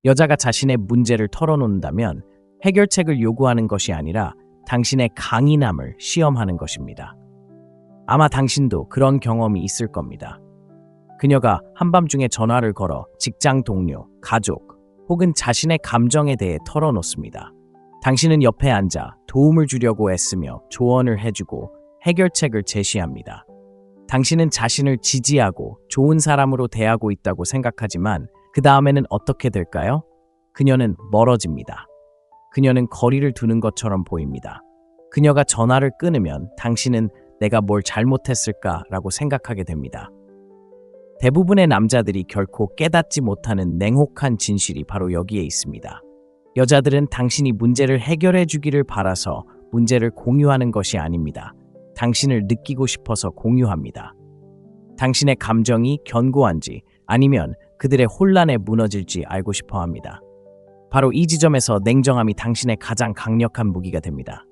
여자가 자신의 문제를 털어놓는다면 해결책을 요구하는 것이 아니라 당신의 강인함을 시험하는 것입니다. 아마 당신도 그런 경험이 있을 겁니다. 그녀가 한밤중에 전화를 걸어 직장 동료, 가족 혹은 자신의 감정에 대해 털어놓습니다. 당신은 옆에 앉아 도움을 주려고 애쓰며 조언을 해주고 해결책을 제시합니다. 당신은 자신을 지지하고 좋은 사람으로 대하고 있다고 생각하지만 그 다음에는 어떻게 될까요? 그녀는 멀어집니다. 그녀는 거리를 두는 것처럼 보입니다. 그녀가 전화를 끊으면 당신은 내가 뭘 잘못했을까라고 생각하게 됩니다. 대부분의 남자들이 결코 깨닫지 못하는 냉혹한 진실이 바로 여기에 있습니다. 여자들은 당신이 문제를 해결해 주기를 바라서 문제를 공유하는 것이 아닙니다. 당신을 느끼고 싶어서 공유합니다. 당신의 감정이 견고한지 아니면 그들의 혼란에 무너질지 알고 싶어 합니다. 바로 이 지점에서 냉정함이 당신의 가장 강력한 무기가 됩니다.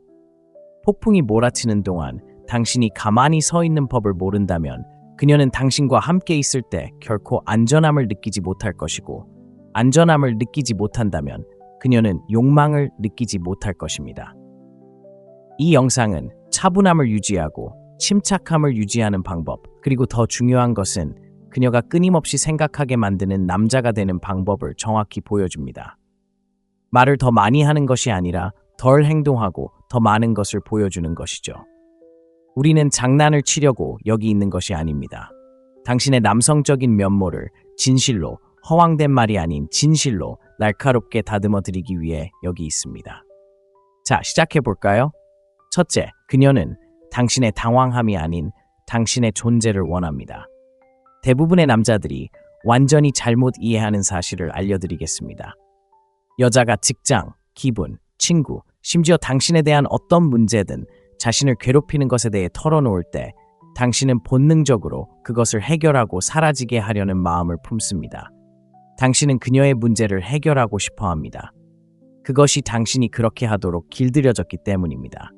폭풍이 몰아치는 동안 당신이 가만히 서 있는 법을 모른다면 그녀는 당신과 함께 있을 때 결코 안전함을 느끼지 못할 것이고, 안전함을 느끼지 못한다면 그녀는 욕망을 느끼지 못할 것입니다. 이 영상은 차분함을 유지하고 침착함을 유지하는 방법, 그리고 더 중요한 것은 그녀가 끊임없이 생각하게 만드는 남자가 되는 방법을 정확히 보여줍니다. 말을 더 많이 하는 것이 아니라 덜 행동하고 더 많은 것을 보여주는 것이죠. 우리는 장난을 치려고 여기 있는 것이 아닙니다. 당신의 남성적인 면모를 진실로, 허황된 말이 아닌 진실로 날카롭게 다듬어 드리기 위해 여기 있습니다. 자, 시작해 볼까요? 첫째, 그녀는 당신의 당황함이 아닌 당신의 존재를 원합니다. 대부분의 남자들이 완전히 잘못 이해하는 사실을 알려드리겠습니다. 여자가 직장, 기분, 친구, 심지어 당신에 대한 어떤 문제든 자신을 괴롭히는 것에 대해 털어놓을 때 당신은 본능적으로 그것을 해결하고 사라지게 하려는 마음을 품습니다. 당신은 그녀의 문제를 해결하고 싶어 합니다. 그것이 당신이 그렇게 하도록 길들여졌기 때문입니다.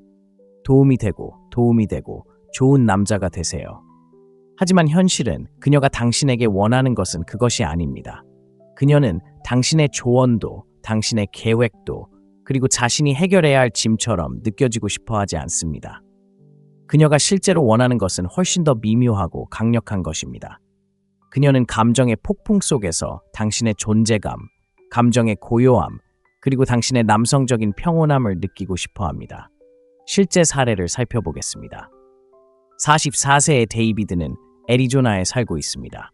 도움이 되고 좋은 남자가 되세요. 하지만 현실은 그녀가 당신에게 원하는 것은 그것이 아닙니다. 그녀는 당신의 조언도, 당신의 계획도, 그리고 자신이 해결해야 할 짐처럼 느껴지고 싶어 하지 않습니다. 그녀가 실제로 원하는 것은 훨씬 더 미묘하고 강력한 것입니다. 그녀는 감정의 폭풍 속에서 당신의 존재감, 감정의 고요함, 그리고 당신의 남성적인 평온함을 느끼고 싶어 합니다. 실제 사례를 살펴보겠습니다. 44세의 데이비드는 애리조나에 살고 있습니다.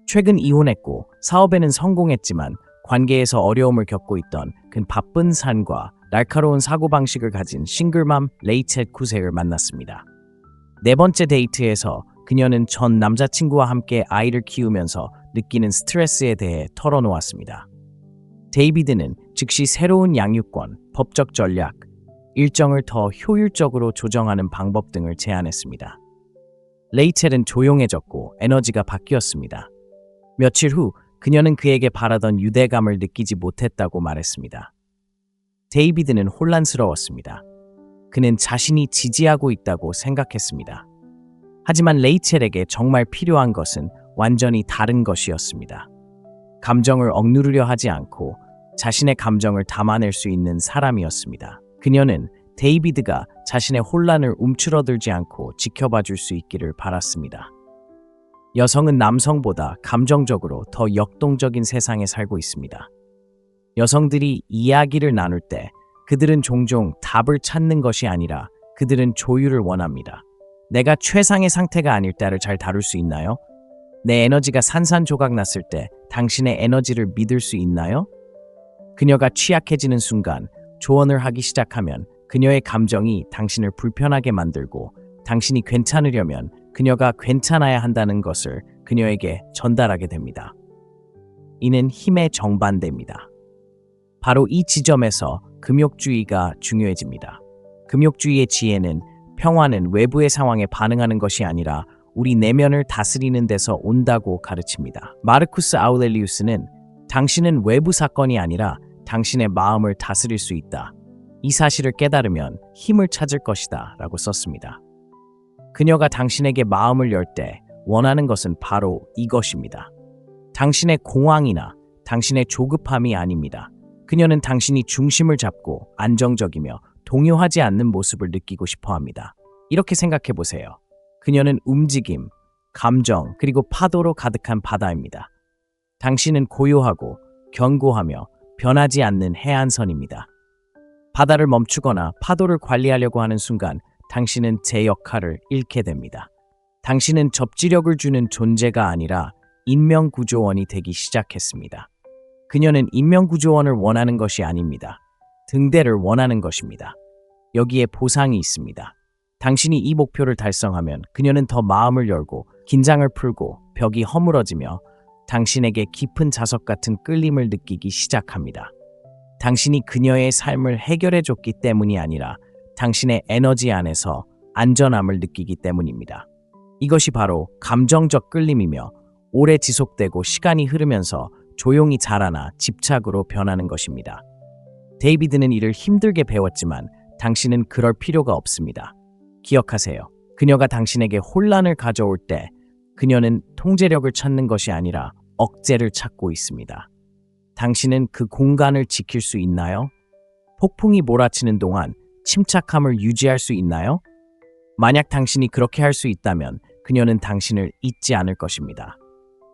최근 이혼했고 사업에는 성공했지만 관계에서 어려움을 겪고 있던 그 바쁜 삶과 날카로운 사고방식을 가진 싱글맘 레이첼 쿠색을 만났습니다. 네 번째 데이트에서 그녀는 전 남자친구와 함께 아이를 키우면서 느끼는 스트레스에 대해 털어놓았습니다. 데이비드는 즉시 새로운 양육권, 법적 전략, 일정을 더 효율적으로 조정하는 방법 등을 제안했습니다. 레이첼은 조용해졌고 에너지가 바뀌었습니다. 며칠 후 그녀는 그에게 바라던 유대감을 느끼지 못했다고 말했습니다. 데이비드는 혼란스러웠습니다. 그는 자신이 지지하고 있다고 생각했습니다. 하지만 레이첼에게 정말 필요한 것은 완전히 다른 것이었습니다. 감정을 억누르려 하지 않고 자신의 감정을 담아낼 수 있는 사람이었습니다. 그녀는 데이비드가 자신의 혼란을 움츠러들지 않고 지켜봐 줄 수 있기를 바랐습니다. 여성은 남성보다 감정적으로 더 역동적인 세상에 살고 있습니다. 여성들이 이야기를 나눌 때 그들은 종종 답을 찾는 것이 아니라 그들은 조율을 원합니다. 내가 최상의 상태가 아닐 때를 잘 다룰 수 있나요? 내 에너지가 산산조각 났을 때 당신의 에너지를 믿을 수 있나요? 그녀가 취약해지는 순간 조언을 하기 시작하면 그녀의 감정이 당신을 불편하게 만들고 당신이 괜찮으려면 그녀가 괜찮아야 한다는 것을 그녀에게 전달하게 됩니다. 이는 힘의 정반대입니다. 바로 이 지점에서 금욕주의가 중요해집니다. 금욕주의의 지혜는 평화는 외부의 상황에 반응하는 것이 아니라 우리 내면을 다스리는 데서 온다고 가르칩니다. 마르쿠스 아우렐리우스는 당신은 외부 사건이 아니라 당신의 마음을 다스릴 수 있다. 이 사실을 깨달으면 힘을 찾을 것이다 라고 썼습니다. 그녀가 당신에게 마음을 열 때 원하는 것은 바로 이것입니다. 당신의 공황이나 당신의 조급함이 아닙니다. 그녀는 당신이 중심을 잡고 안정적이며 동요하지 않는 모습을 느끼고 싶어 합니다. 이렇게 생각해 보세요. 그녀는 움직임, 감정, 그리고 파도로 가득한 바다입니다. 당신은 고요하고 견고하며 변하지 않는 해안선입니다. 바다를 멈추거나 파도를 관리하려고 하는 순간 당신은 제 역할을 잃게 됩니다. 당신은 접지력을 주는 존재가 아니라 인명구조원이 되기 시작했습니다. 그녀는 인명구조원을 원하는 것이 아닙니다. 등대를 원하는 것입니다. 여기에 보상이 있습니다. 당신이 이 목표를 달성하면 그녀는 더 마음을 열고 긴장을 풀고 벽이 허물어지며 당신에게 깊은 자석 같은 끌림을 느끼기 시작합니다. 당신이 그녀의 삶을 해결해 줬기 때문이 아니라 당신의 에너지 안에서 안전함을 느끼기 때문입니다. 이것이 바로 감정적 끌림이며 오래 지속되고 시간이 흐르면서 조용히 자라나 집착으로 변하는 것입니다. 데이비드는 이를 힘들게 배웠지만 당신은 그럴 필요가 없습니다. 기억하세요. 그녀가 당신에게 혼란을 가져올 때 그녀는 통제력을 찾는 것이 아니라 억제를 찾고 있습니다. 당신은 그 공간을 지킬 수 있나요? 폭풍이 몰아치는 동안 침착함을 유지할 수 있나요? 만약 당신이 그렇게 할 수 있다면 그녀는 당신을 잊지 않을 것입니다.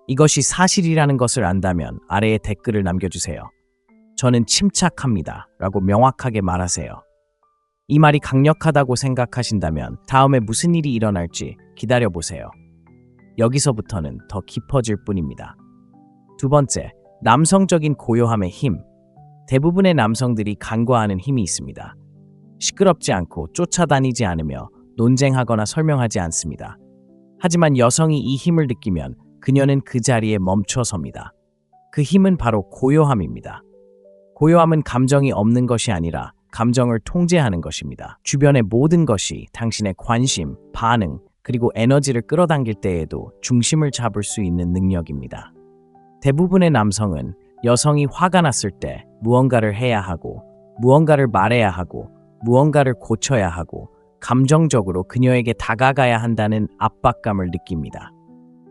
이것이 사실이라는 것을 안다면 아래에 댓글을 남겨주세요. 저는 침착합니다. 라고 명확하게 말하세요. 이 말이 강력하다고 생각하신다면 다음에 무슨 일이 일어날지 기다려보세요. 여기서부터는 더 깊어질 뿐입니다. 두 번째, 남성적인 고요함의 힘. 대부분의 남성들이 간과하는 힘이 있습니다. 시끄럽지 않고 쫓아다니지 않으며 논쟁하거나 설명하지 않습니다. 하지만 여성이 이 힘을 느끼면 그녀는 그 자리에 멈춰섭니다. 그 힘은 바로 고요함입니다. 고요함은 감정이 없는 것이 아니라 감정을 통제하는 것입니다. 주변의 모든 것이 당신의 관심, 반응, 그리고 에너지를 끌어당길 때에도 중심을 잡을 수 있는 능력입니다. 대부분의 남성은 여성이 화가 났을 때 무언가를 해야 하고, 무언가를 말해야 하고, 무언가를 고쳐야 하고, 감정적으로 그녀에게 다가가야 한다는 압박감을 느낍니다.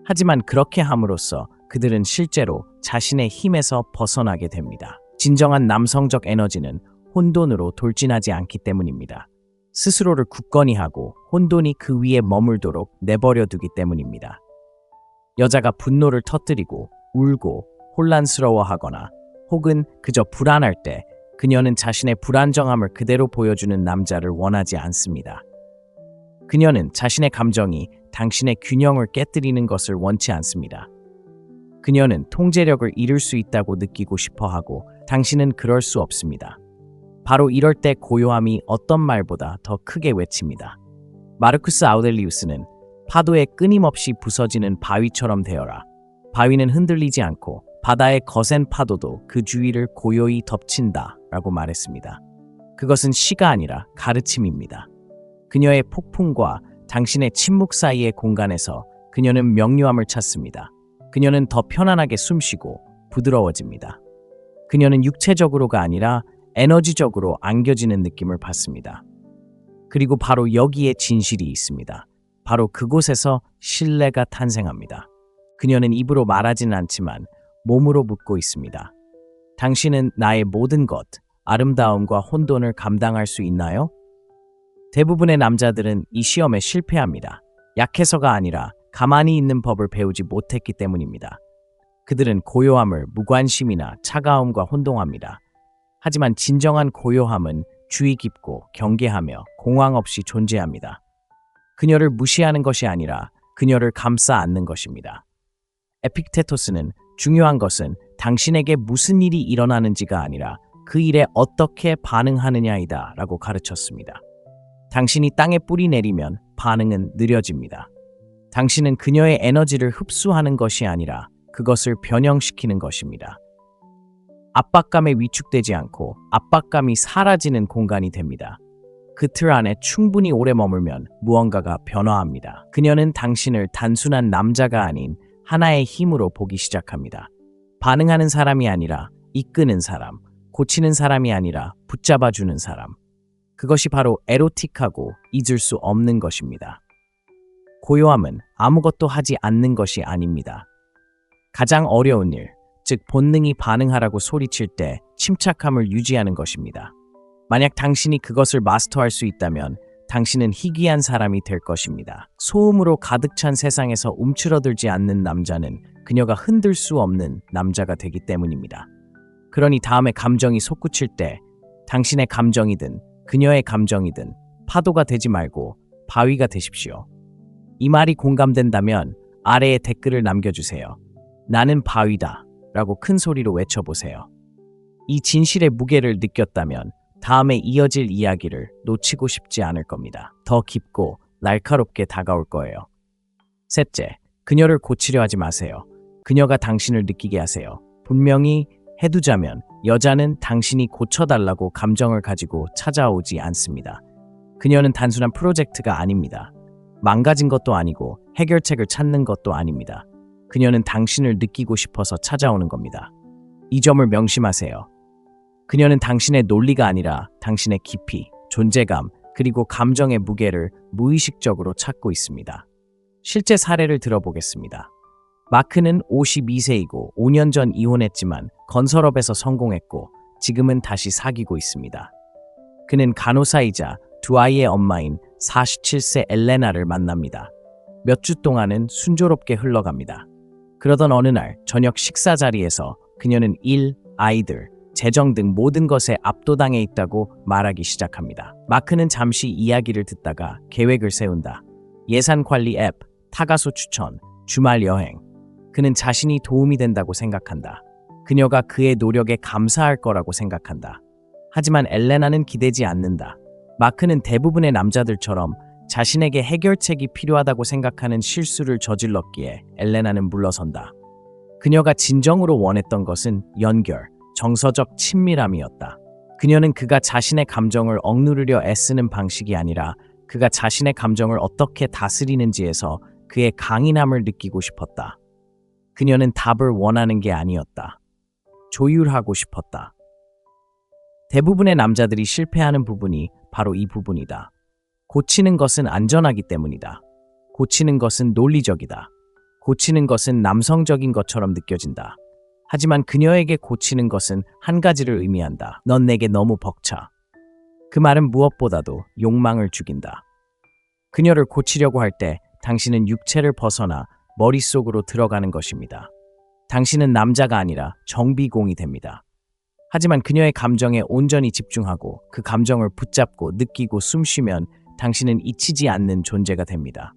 하지만 그렇게 함으로써 그들은 실제로 자신의 힘에서 벗어나게 됩니다. 진정한 남성적 에너지는 혼돈으로 돌진하지 않기 때문입니다. 스스로를 굳건히 하고 혼돈이 그 위에 머물도록 내버려 두기 때문입니다. 여자가 분노를 터뜨리고 울고 혼란스러워하거나 혹은 그저 불안할 때 그녀는 자신의 불안정함을 그대로 보여주는 남자를 원하지 않습니다. 그녀는 자신의 감정이 당신의 균형을 깨뜨리는 것을 원치 않습니다. 그녀는 통제력을 잃을 수 있다고 느끼고 싶어 하고 당신은 그럴 수 없습니다. 바로 이럴 때 고요함이 어떤 말보다 더 크게 외칩니다. 마르쿠스 아우렐리우스는 파도에 끊임없이 부서지는 바위처럼 되어라. 바위는 흔들리지 않고 바다의 거센 파도도 그 주위를 고요히 덮친다 라고 말했습니다. 그것은 시가 아니라 가르침입니다. 그녀의 폭풍과 당신의 침묵 사이의 공간에서 그녀는 명료함을 찾습니다. 그녀는 더 편안하게 숨쉬고 부드러워집니다. 그녀는 육체적으로가 아니라 에너지적으로 안겨지는 느낌을 받습니다. 그리고 바로 여기에 진실이 있습니다. 바로 그곳에서 신뢰가 탄생합니다. 그녀는 입으로 말하지는 않지만 몸으로 묻고 있습니다. 당신은 나의 모든 것, 아름다움과 혼돈을 감당할 수 있나요? 대부분의 남자들은 이 시험에 실패합니다. 약해서가 아니라 가만히 있는 법을 배우지 못했기 때문입니다. 그들은 고요함을 무관심이나 차가움과 혼동합니다. 하지만 진정한 고요함은 주의 깊고 경계하며 공황 없이 존재합니다. 그녀를 무시하는 것이 아니라 그녀를 감싸 안는 것입니다. 에픽테토스는 중요한 것은 당신에게 무슨 일이 일어나는지가 아니라 그 일에 어떻게 반응하느냐이다 라고 가르쳤습니다. 당신이 땅에 뿌리 내리면 반응은 느려집니다. 당신은 그녀의 에너지를 흡수하는 것이 아니라 그것을 변형시키는 것입니다. 압박감에 위축되지 않고 압박감이 사라지는 공간이 됩니다. 그 틀 안에 충분히 오래 머물면 무언가가 변화합니다. 그녀는 당신을 단순한 남자가 아닌 하나의 힘으로 보기 시작합니다. 반응하는 사람이 아니라 이끄는 사람, 고치는 사람이 아니라 붙잡아주는 사람. 그것이 바로 에로틱하고 잊을 수 없는 것입니다. 고요함은 아무것도 하지 않는 것이 아닙니다. 가장 어려운 일, 즉 본능이 반응하라고 소리칠 때 침착함을 유지하는 것입니다. 만약 당신이 그것을 마스터할 수 있다면 당신은 희귀한 사람이 될 것입니다. 소음으로 가득 찬 세상에서 움츠러들지 않는 남자는 그녀가 흔들 수 없는 남자가 되기 때문입니다. 그러니 다음에 감정이 솟구칠 때 당신의 감정이든 그녀의 감정이든 파도가 되지 말고 바위가 되십시오. 이 말이 공감된다면 아래에 댓글을 남겨주세요. 나는 바위다 라고 큰 소리로 외쳐보세요. 이 진실의 무게를 느꼈다면 다음에 이어질 이야기를 놓치고 싶지 않을 겁니다. 더 깊고 날카롭게 다가올 거예요. 셋째, 그녀를 고치려 하지 마세요. 그녀가 당신을 느끼게 하세요. 분명히 해두자면 여자는 당신이 고쳐달라고 감정을 가지고 찾아오지 않습니다. 그녀는 단순한 프로젝트가 아닙니다. 망가진 것도 아니고 해결책을 찾는 것도 아닙니다. 그녀는 당신을 느끼고 싶어서 찾아오는 겁니다. 이 점을 명심하세요. 그녀는 당신의 논리가 아니라 당신의 깊이, 존재감, 그리고 감정의 무게를 무의식적으로 찾고 있습니다. 실제 사례를 들어보겠습니다. 마크는 52세이고 5년 전 이혼했지만 건설업에서 성공했고 지금은 다시 사귀고 있습니다. 그는 간호사이자 두 아이의 엄마인 47세 엘레나를 만납니다. 몇 주 동안은 순조롭게 흘러갑니다. 그러던 어느 날 저녁 식사 자리에서 그녀는 일, 아이들, 재정 등 모든 것에 압도당해 있다고 말하기 시작합니다. 마크는 잠시 이야기를 듣다가 계획을 세운다. 예산 관리 앱, 타가소 추천, 주말 여행. 그는 자신이 도움이 된다고 생각한다. 그녀가 그의 노력에 감사할 거라고 생각한다. 하지만 엘레나는 기대지 않는다. 마크는 대부분의 남자들처럼 자신에게 해결책이 필요하다고 생각하는 실수를 저질렀기에 엘레나는 물러선다. 그녀가 진정으로 원했던 것은 연결, 정서적 친밀함이었다. 그녀는 그가 자신의 감정을 억누르려 애쓰는 방식이 아니라 그가 자신의 감정을 어떻게 다스리는지에서 그의 강인함을 느끼고 싶었다. 그녀는 답을 원하는 게 아니었다. 조율하고 싶었다. 대부분의 남자들이 실패하는 부분이 바로 이 부분이다. 고치는 것은 안전하기 때문이다. 고치는 것은 논리적이다. 고치는 것은 남성적인 것처럼 느껴진다. 하지만 그녀에게 고치는 것은 한 가지를 의미한다. 넌 내게 너무 벅차. 그 말은 무엇보다도 욕망을 죽인다. 그녀를 고치려고 할 때 당신은 육체를 벗어나 머릿속으로 들어가는 것입니다. 당신은 남자가 아니라 정비공이 됩니다. 하지만 그녀의 감정에 온전히 집중하고 그 감정을 붙잡고 느끼고 숨쉬면 당신은 잊히지 않는 존재가 됩니다.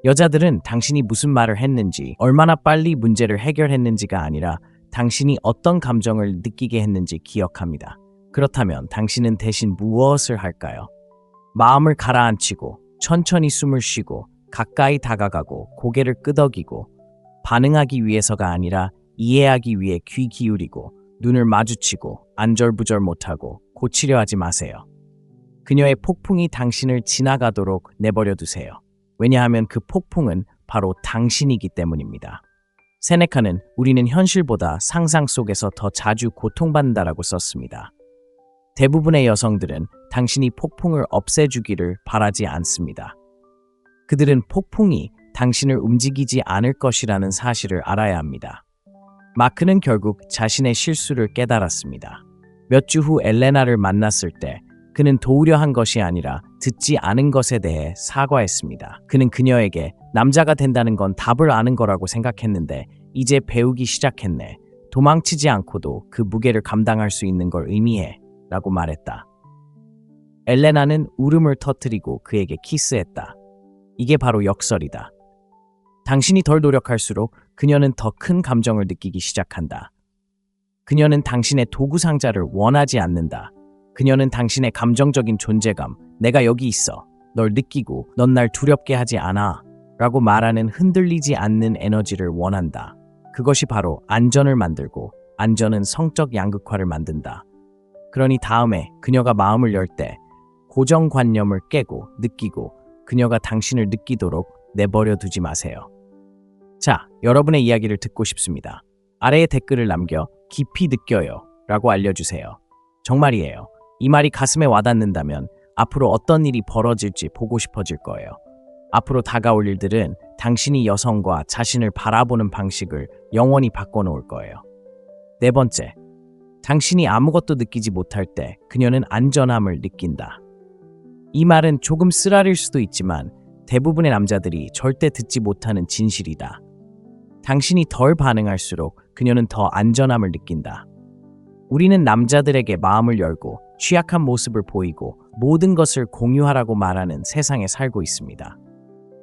여자들은 당신이 무슨 말을 했는지, 얼마나 빨리 문제를 해결했는지가 아니라 당신이 어떤 감정을 느끼게 했는지 기억합니다. 그렇다면 당신은 대신 무엇을 할까요? 마음을 가라앉히고 천천히 숨을 쉬고 가까이 다가가고 고개를 끄덕이고 반응하기 위해서가 아니라 이해하기 위해 귀 기울이고 눈을 마주치고 안절부절 못하고 고치려 하지 마세요. 그녀의 폭풍이 당신을 지나가도록 내버려 두세요. 왜냐하면 그 폭풍은 바로 당신이기 때문입니다. 세네카는 우리는 현실보다 상상 속에서 더 자주 고통받는다라고 썼습니다. 대부분의 여성들은 당신이 폭풍을 없애주기를 바라지 않습니다. 그들은 폭풍이 당신을 움직이지 않을 것이라는 사실을 알아야 합니다. 마크는 결국 자신의 실수를 깨달았습니다. 몇 주 후 엘레나를 만났을 때 그는 도우려 한 것이 아니라 듣지 않은 것에 대해 사과했습니다. 그는 그녀에게 남자가 된다는 건 답을 아는 거라고 생각했는데 이제 배우기 시작했네. 도망치지 않고도 그 무게를 감당할 수 있는 걸 의미해 라고 말했다. 엘레나는 울음을 터뜨리고 그에게 키스했다. 이게 바로 역설이다. 당신이 덜 노력할수록 그녀는 더 큰 감정을 느끼기 시작한다. 그녀는 당신의 도구 상자를 원하지 않는다. 그녀는 당신의 감정적인 존재감, 내가 여기 있어, 널 느끼고 넌 날 두렵게 하지 않아 라고 말하는 흔들리지 않는 에너지를 원한다. 그것이 바로 안전을 만들고 안전은 성적 양극화를 만든다. 그러니 다음에 그녀가 마음을 열 때 고정관념을 깨고 느끼고 그녀가 당신을 느끼도록 내버려 두지 마세요. 자, 여러분의 이야기를 듣고 싶습니다. 아래에 댓글을 남겨 깊이 느껴요 라고 알려주세요. 정말이에요. 이 말이 가슴에 와닿는다면 앞으로 어떤 일이 벌어질지 보고 싶어질 거예요. 앞으로 다가올 일들은 당신이 여성과 자신을 바라보는 방식을 영원히 바꿔놓을 거예요. 네 번째, 당신이 아무것도 느끼지 못할 때 그녀는 안전함을 느낀다. 이 말은 조금 쓰라릴 수도 있지만 대부분의 남자들이 절대 듣지 못하는 진실이다. 당신이 덜 반응할수록 그녀는 더 안전함을 느낀다. 우리는 남자들에게 마음을 열고 취약한 모습을 보이고 모든 것을 공유하라고 말하는 세상에 살고 있습니다.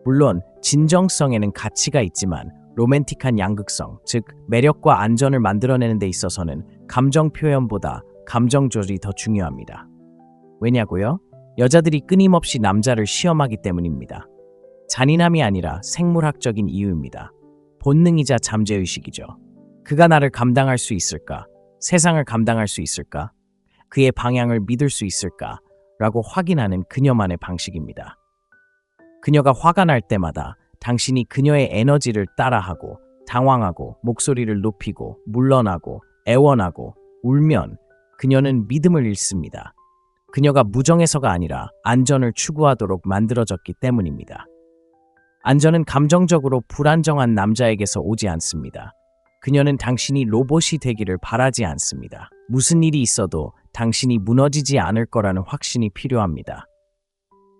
물론 진정성에는 가치가 있지만 로맨틱한 양극성, 즉 매력과 안전을 만들어내는 데 있어서는 감정 표현보다 감정 조절이 더 중요합니다. 왜냐고요? 여자들이 끊임없이 남자를 시험하기 때문입니다. 잔인함이 아니라 생물학적인 이유입니다. 본능이자 잠재의식이죠. 그가 나를 감당할 수 있을까? 세상을 감당할 수 있을까? 그의 방향을 믿을 수 있을까? 라고 확인하는 그녀만의 방식입니다. 그녀가 화가 날 때마다 당신이 그녀의 에너지를 따라하고 당황하고 목소리를 높이고 물러나고 애원하고 울면 그녀는 믿음을 잃습니다. 그녀가 무정해서가 아니라 안전을 추구하도록 만들어졌기 때문입니다. 안전은 감정적으로 불안정한 남자에게서 오지 않습니다. 그녀는 당신이 로봇이 되기를 바라지 않습니다. 무슨 일이 있어도 당신이 무너지지 않을 거라는 확신이 필요합니다.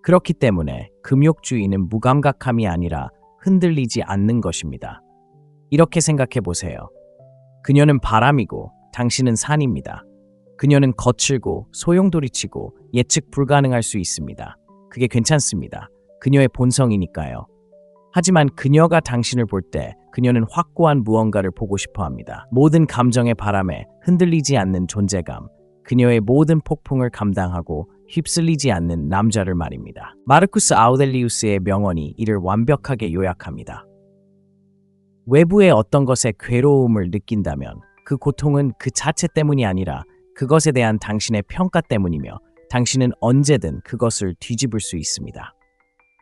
그렇기 때문에 금욕주의는 무감각함이 아니라 흔들리지 않는 것입니다. 이렇게 생각해 보세요. 그녀는 바람이고 당신은 산입니다. 그녀는 거칠고 소용돌이치고 예측 불가능할 수 있습니다. 그게 괜찮습니다. 그녀의 본성이니까요. 하지만 그녀가 당신을 볼 때 그녀는 확고한 무언가를 보고 싶어 합니다. 모든 감정의 바람에 흔들리지 않는 존재감, 그녀의 모든 폭풍을 감당하고 휩쓸리지 않는 남자를 말입니다. 마르쿠스 아우렐리우스의 명언이 이를 완벽하게 요약합니다. 외부의 어떤 것에 괴로움을 느낀다면 그 고통은 그 자체 때문이 아니라 그것에 대한 당신의 평가 때문이며 당신은 언제든 그것을 뒤집을 수 있습니다.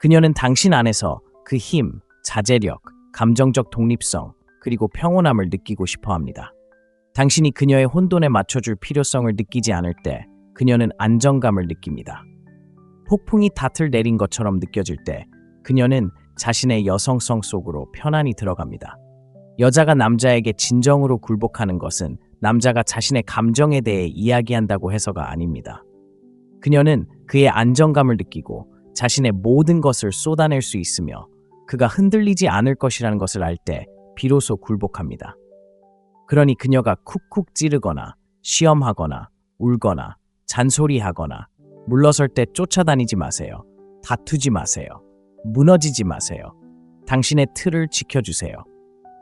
그녀는 당신 안에서 그 힘, 자제력, 감정적 독립성, 그리고 평온함을 느끼고 싶어 합니다. 당신이 그녀의 혼돈에 맞춰줄 필요성을 느끼지 않을 때 그녀는 안정감을 느낍니다. 폭풍이 닷을 내린 것처럼 느껴질 때 그녀는 자신의 여성성 속으로 편안히 들어갑니다. 여자가 남자에게 진정으로 굴복하는 것은 남자가 자신의 감정에 대해 이야기한다고 해서가 아닙니다. 그녀는 그의 안정감을 느끼고 자신의 모든 것을 쏟아낼 수 있으며 그가 흔들리지 않을 것이라는 것을 알 때 비로소 굴복합니다. 그러니 그녀가 쿡쿡 찌르거나 시험하거나 울거나 잔소리하거나 물러설 때 쫓아다니지 마세요. 다투지 마세요. 무너지지 마세요. 당신의 틀을 지켜주세요.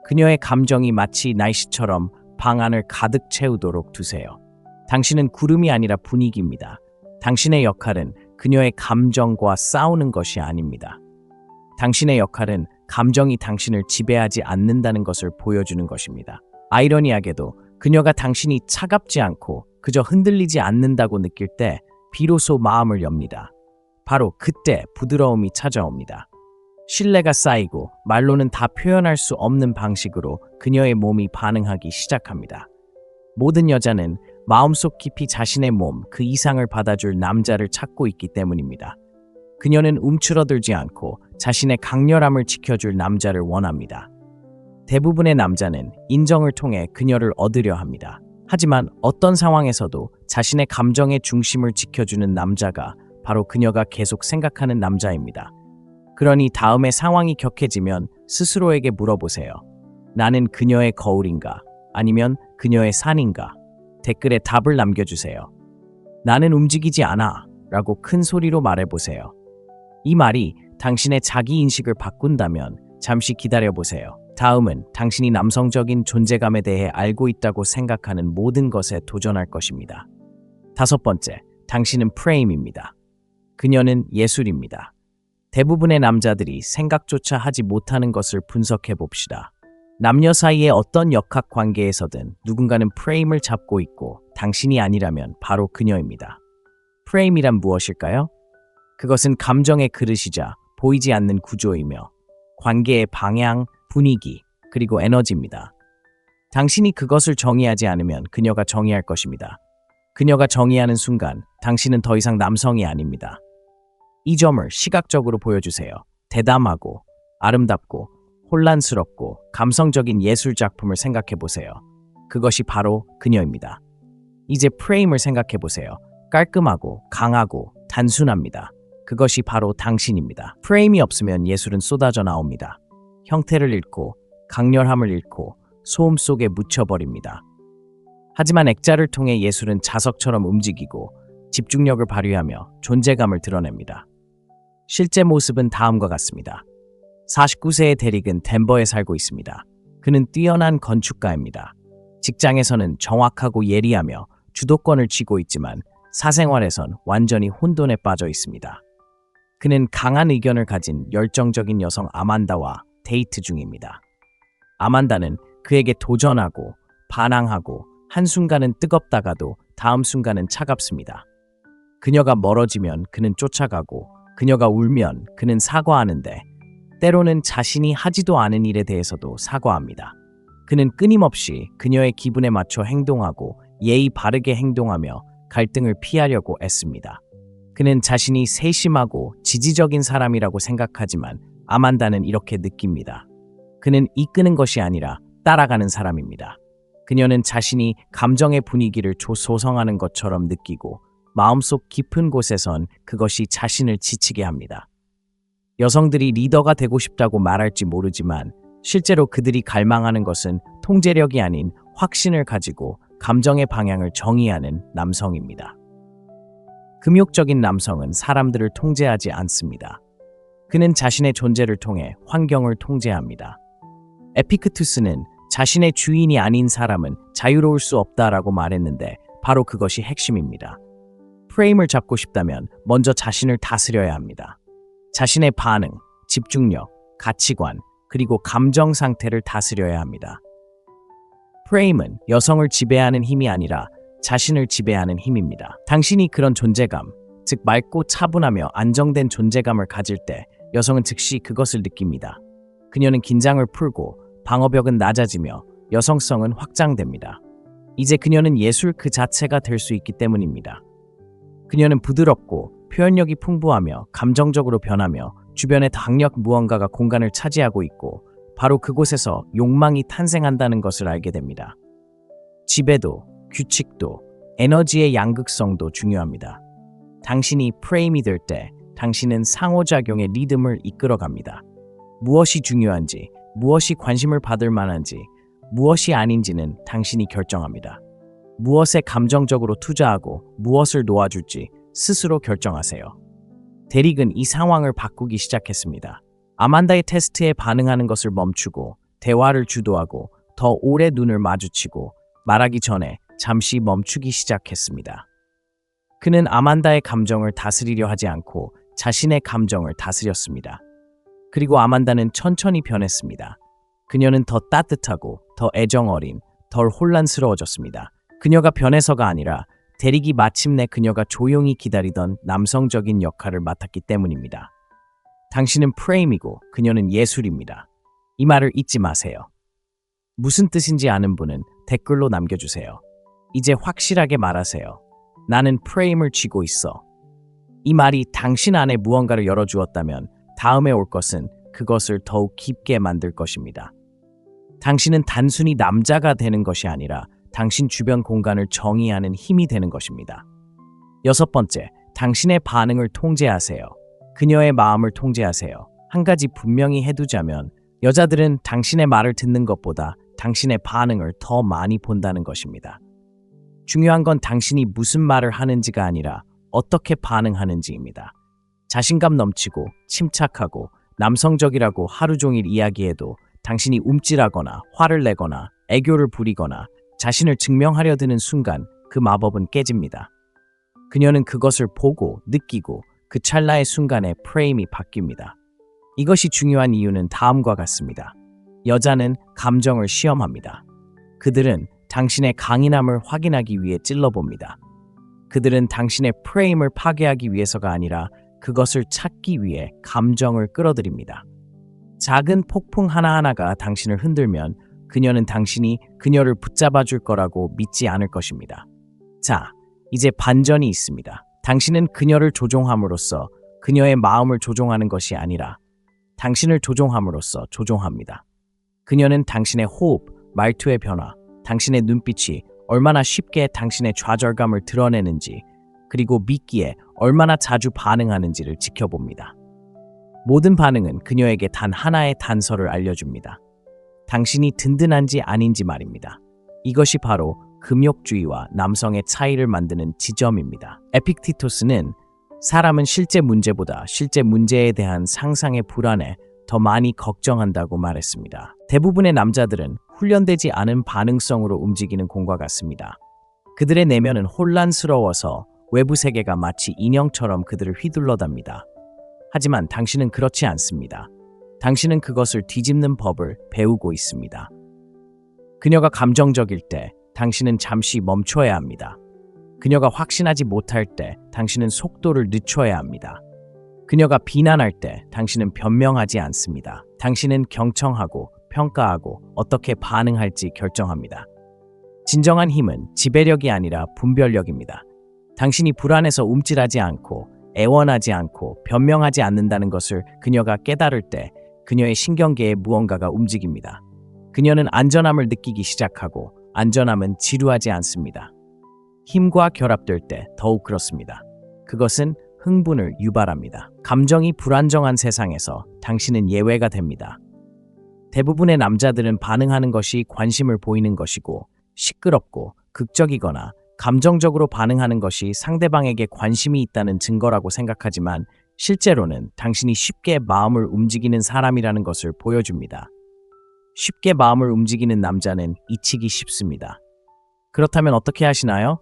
그녀의 감정이 마치 날씨처럼 방 안을 가득 채우도록 두세요. 당신은 구름이 아니라 분위기입니다. 당신의 역할은 그녀의 감정과 싸우는 것이 아닙니다. 당신의 역할은 감정이 당신을 지배하지 않는다는 것을 보여주는 것입니다. 아이러니하게도 그녀가 당신이 차갑지 않고 그저 흔들리지 않는다고 느낄 때 비로소 마음을 엽니다. 바로 그때 부드러움이 찾아옵니다. 신뢰가 쌓이고 말로는 다 표현할 수 없는 방식으로 그녀의 몸이 반응하기 시작합니다. 모든 여자는 마음속 깊이 자신의 몸 그 이상을 받아줄 남자를 찾고 있기 때문입니다. 그녀는 움츠러들지 않고 자신의 강렬함을 지켜줄 남자를 원합니다. 대부분의 남자는 인정을 통해 그녀를 얻으려 합니다. 하지만 어떤 상황에서도 자신의 감정의 중심을 지켜주는 남자가 바로 그녀가 계속 생각하는 남자입니다. 그러니 다음에 상황이 격해지면 스스로에게 물어보세요. 나는 그녀의 거울인가? 아니면 그녀의 산인가? 댓글에 답을 남겨주세요. 나는 움직이지 않아 라고 큰 소리로 말해보세요. 이 말이 당신의 자기인식을 바꾼다면 잠시 기다려보세요. 다음은 당신이 남성적인 존재감에 대해 알고 있다고 생각하는 모든 것에 도전할 것입니다. 다섯 번째, 당신은 프레임입니다. 그녀는 예술입니다. 대부분의 남자들이 생각조차 하지 못하는 것을 분석해 봅시다. 남녀 사이의 어떤 역학 관계에서든 누군가는 프레임을 잡고 있고 당신이 아니라면 바로 그녀입니다. 프레임이란 무엇일까요? 그것은 감정의 그릇이자 보이지 않는 구조이며 관계의 방향, 분위기, 그리고 에너지입니다. 당신이 그것을 정의하지 않으면 그녀가 정의할 것입니다. 그녀가 정의하는 순간 당신은 더 이상 남성이 아닙니다. 이 점을 시각적으로 보여주세요. 대담하고 아름답고 혼란스럽고 감성적인 예술 작품을 생각해 보세요. 그것이 바로 그녀입니다. 이제 프레임을 생각해 보세요. 깔끔하고 강하고 단순합니다. 그것이 바로 당신입니다. 프레임이 없으면 예술은 쏟아져 나옵니다. 형태를 잃고 강렬함을 잃고 소음 속에 묻혀버립니다. 하지만 액자를 통해 예술은 자석처럼 움직이고 집중력을 발휘하며 존재감을 드러냅니다. 실제 모습은 다음과 같습니다. 49세의 데릭은 덴버에 살고 있습니다. 그는 뛰어난 건축가입니다. 직장에서는 정확하고 예리하며 주도권을 쥐고 있지만 사생활에선 완전히 혼돈에 빠져 있습니다. 그는 강한 의견을 가진 열정적인 여성 아만다와 데이트 중입니다. 아만다는 그에게 도전하고 반항하고 한순간은 뜨겁다가도 다음 순간은 차갑습니다. 그녀가 멀어지면 그는 쫓아가고 그녀가 울면 그는 사과하는데 때로는 자신이 하지도 않은 일에 대해서도 사과합니다. 그는 끊임없이 그녀의 기분에 맞춰 행동하고 예의 바르게 행동하며 갈등을 피하려고 애씁니다. 그는 자신이 세심하고 지지적인 사람이라고 생각하지만 아만다는 이렇게 느낍니다. 그는 이끄는 것이 아니라 따라가는 사람입니다. 그녀는 자신이 감정의 분위기를 조성하는 것처럼 느끼고 마음속 깊은 곳에선 그것이 자신을 지치게 합니다. 여성들이 리더가 되고 싶다고 말할지 모르지만 실제로 그들이 갈망하는 것은 통제력이 아닌 확신을 가지고 감정의 방향을 정의하는 남성입니다. 금욕적인 남성은 사람들을 통제하지 않습니다. 그는 자신의 존재를 통해 환경을 통제합니다. 에피크투스는 자신의 주인이 아닌 사람은 자유로울 수 없다라고 말했는데 바로 그것이 핵심입니다. 프레임을 잡고 싶다면 먼저 자신을 다스려야 합니다. 자신의 반응, 집중력, 가치관, 그리고 감정 상태를 다스려야 합니다. 프레임은 여성을 지배하는 힘이 아니라 자신을 지배하는 힘입니다. 당신이 그런 존재감, 즉 맑고 차분하며 안정된 존재감을 가질 때 여성은 즉시 그것을 느낍니다. 그녀는 긴장을 풀고 방어벽은 낮아지며 여성성은 확장됩니다. 이제 그녀는 예술 그 자체가 될 수 있기 때문입니다. 그녀는 부드럽고 표현력이 풍부하며 감정적으로 변하며 주변에 강력 무언가가 공간을 차지하고 있고 바로 그곳에서 욕망이 탄생한다는 것을 알게 됩니다. 지배도, 규칙도, 에너지의 양극성도 중요합니다. 당신이 프레임이 될 때 당신은 상호작용의 리듬을 이끌어갑니다. 무엇이 중요한지, 무엇이 관심을 받을 만한지, 무엇이 아닌지는 당신이 결정합니다. 무엇에 감정적으로 투자하고 무엇을 놓아줄지 스스로 결정하세요. 데릭은 이 상황을 바꾸기 시작했습니다. 아만다의 테스트에 반응하는 것을 멈추고 대화를 주도하고 더 오래 눈을 마주치고 말하기 전에 잠시 멈추기 시작했습니다. 그는 아만다의 감정을 다스리려 하지 않고 자신의 감정을 다스렸습니다. 그리고 아만다는 천천히 변했습니다. 그녀는 더 따뜻하고 더 애정어린, 덜 혼란스러워졌습니다. 그녀가 변해서가 아니라 데릭이 마침내 그녀가 조용히 기다리던 남성적인 역할을 맡았기 때문입니다. 당신은 프레임이고 그녀는 예술입니다. 이 말을 잊지 마세요. 무슨 뜻인지 아는 분은 댓글로 남겨주세요. 이제 확실하게 말하세요. 나는 프레임을 쥐고 있어. 이 말이 당신 안에 무언가를 열어주었다면 다음에 올 것은 그것을 더욱 깊게 만들 것입니다. 당신은 단순히 남자가 되는 것이 아니라 당신 주변 공간을 정의하는 힘이 되는 것입니다. 6번째, 당신의 반응을 통제하세요. 그녀의 마음을 통제하세요. 한 가지 분명히 해두자면 여자들은 당신의 말을 듣는 것보다 당신의 반응을 더 많이 본다는 것입니다. 중요한 건 당신이 무슨 말을 하는지가 아니라 어떻게 반응하는지입니다. 자신감 넘치고 침착하고 남성적이라고 하루 종일 이야기해도 당신이 움찔하거나 화를 내거나 애교를 부리거나 자신을 증명하려 드는 순간 그 마법은 깨집니다. 그녀는 그것을 보고 느끼고 그 찰나의 순간에 프레임이 바뀝니다. 이것이 중요한 이유는 다음과 같습니다. 여자는 감정을 시험합니다. 그들은 당신의 강인함을 확인하기 위해 찔러봅니다. 그들은 당신의 프레임을 파괴하기 위해서가 아니라 그것을 찾기 위해 감정을 끌어들입니다. 작은 폭풍 하나하나가 당신을 흔들면 그녀는 당신이 그녀를 붙잡아 줄 거라고 믿지 않을 것입니다. 자, 이제 반전이 있습니다. 당신은 그녀를 조종함으로써 그녀의 마음을 조종하는 것이 아니라 당신을 조종함으로써 조종합니다. 그녀는 당신의 호흡, 말투의 변화, 당신의 눈빛이 얼마나 쉽게 당신의 좌절감을 드러내는지, 그리고 믿기에 얼마나 자주 반응하는지를 지켜봅니다. 모든 반응은 그녀에게 단 하나의 단서를 알려줍니다. 당신이 든든한지 아닌지 말입니다. 이것이 바로 금욕주의와 남성의 차이를 만드는 지점입니다. 에픽티토스는 사람은 실제 문제보다 실제 문제에 대한 상상의 불안에 더 많이 걱정한다고 말했습니다. 대부분의 남자들은 훈련되지 않은 반응성으로 움직이는 공과 같습니다. 그들의 내면은 혼란스러워서 외부 세계가 마치 인형처럼 그들을 휘둘러답니다. 하지만 당신은 그렇지 않습니다. 당신은 그것을 뒤집는 법을 배우고 있습니다. 그녀가 감정적일 때 당신은 잠시 멈춰야 합니다. 그녀가 확신하지 못할 때 당신은 속도를 늦춰야 합니다. 그녀가 비난할 때 당신은 변명하지 않습니다. 당신은 경청하고 평가하고 어떻게 반응할지 결정합니다. 진정한 힘은 지배력이 아니라 분별력입니다. 당신이 불안해서 움찔하지 않고 애원하지 않고 변명하지 않는다는 것을 그녀가 깨달을 때 그녀의 신경계에 무언가가 움직입니다. 그녀는 안전함을 느끼기 시작하고 안전함은 지루하지 않습니다. 힘과 결합될 때 더욱 그렇습니다. 그것은 흥분을 유발합니다. 감정이 불안정한 세상에서 당신은 예외가 됩니다. 대부분의 남자들은 반응하는 것이 관심을 보이는 것이고 시끄럽고 극적이거나 감정적으로 반응하는 것이 상대방에게 관심이 있다는 증거라고 생각하지만 실제로는 당신이 쉽게 마음을 움직이는 사람이라는 것을 보여줍니다. 쉽게 마음을 움직이는 남자는 잊히기 쉽습니다. 그렇다면 어떻게 하시나요?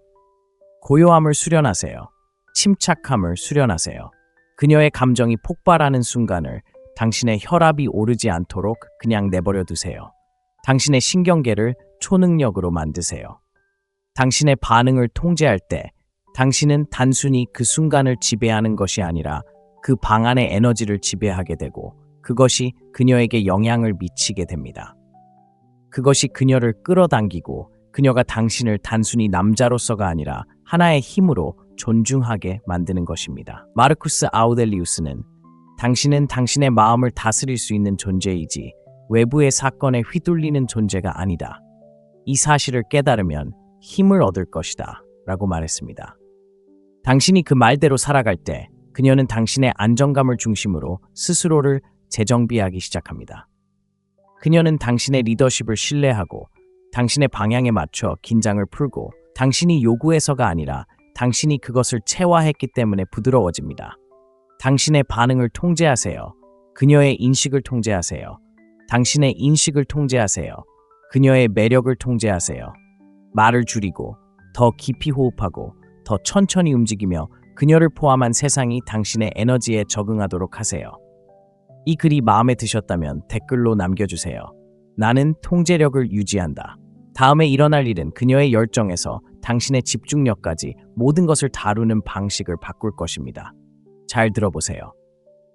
고요함을 수련하세요. 침착함을 수련하세요. 그녀의 감정이 폭발하는 순간을 당신의 혈압이 오르지 않도록 그냥 내버려 두세요. 당신의 신경계를 초능력으로 만드세요. 당신의 반응을 통제할 때 당신은 단순히 그 순간을 지배하는 것이 아니라 그 방 안의 에너지를 지배하게 되고 그것이 그녀에게 영향을 미치게 됩니다. 그것이 그녀를 끌어당기고 그녀가 당신을 단순히 남자로서가 아니라 하나의 힘으로 존중하게 만드는 것입니다. 마르쿠스 아우렐리우스는 당신은 당신의 마음을 다스릴 수 있는 존재이지 외부의 사건에 휘둘리는 존재가 아니다. 이 사실을 깨달으면 힘을 얻을 것이다 라고 말했습니다. 당신이 그 말대로 살아갈 때 그녀는 당신의 안정감을 중심으로 스스로를 재정비하기 시작합니다. 그녀는 당신의 리더십을 신뢰하고 당신의 방향에 맞춰 긴장을 풀고 당신이 요구해서가 아니라 당신이 그것을 체화했기 때문에 부드러워집니다. 당신의 반응을 통제하세요. 그녀의 인식을 통제하세요. 당신의 인식을 통제하세요. 그녀의 매력을 통제하세요. 말을 줄이고 더 깊이 호흡하고 더 천천히 움직이며 그녀를 포함한 세상이 당신의 에너지에 적응하도록 하세요. 이 글이 마음에 드셨다면 댓글로 남겨주세요. 나는 통제력을 유지한다. 다음에 일어날 일은 그녀의 열정에서 당신의 집중력까지 모든 것을 다루는 방식을 바꿀 것입니다. 잘 들어보세요.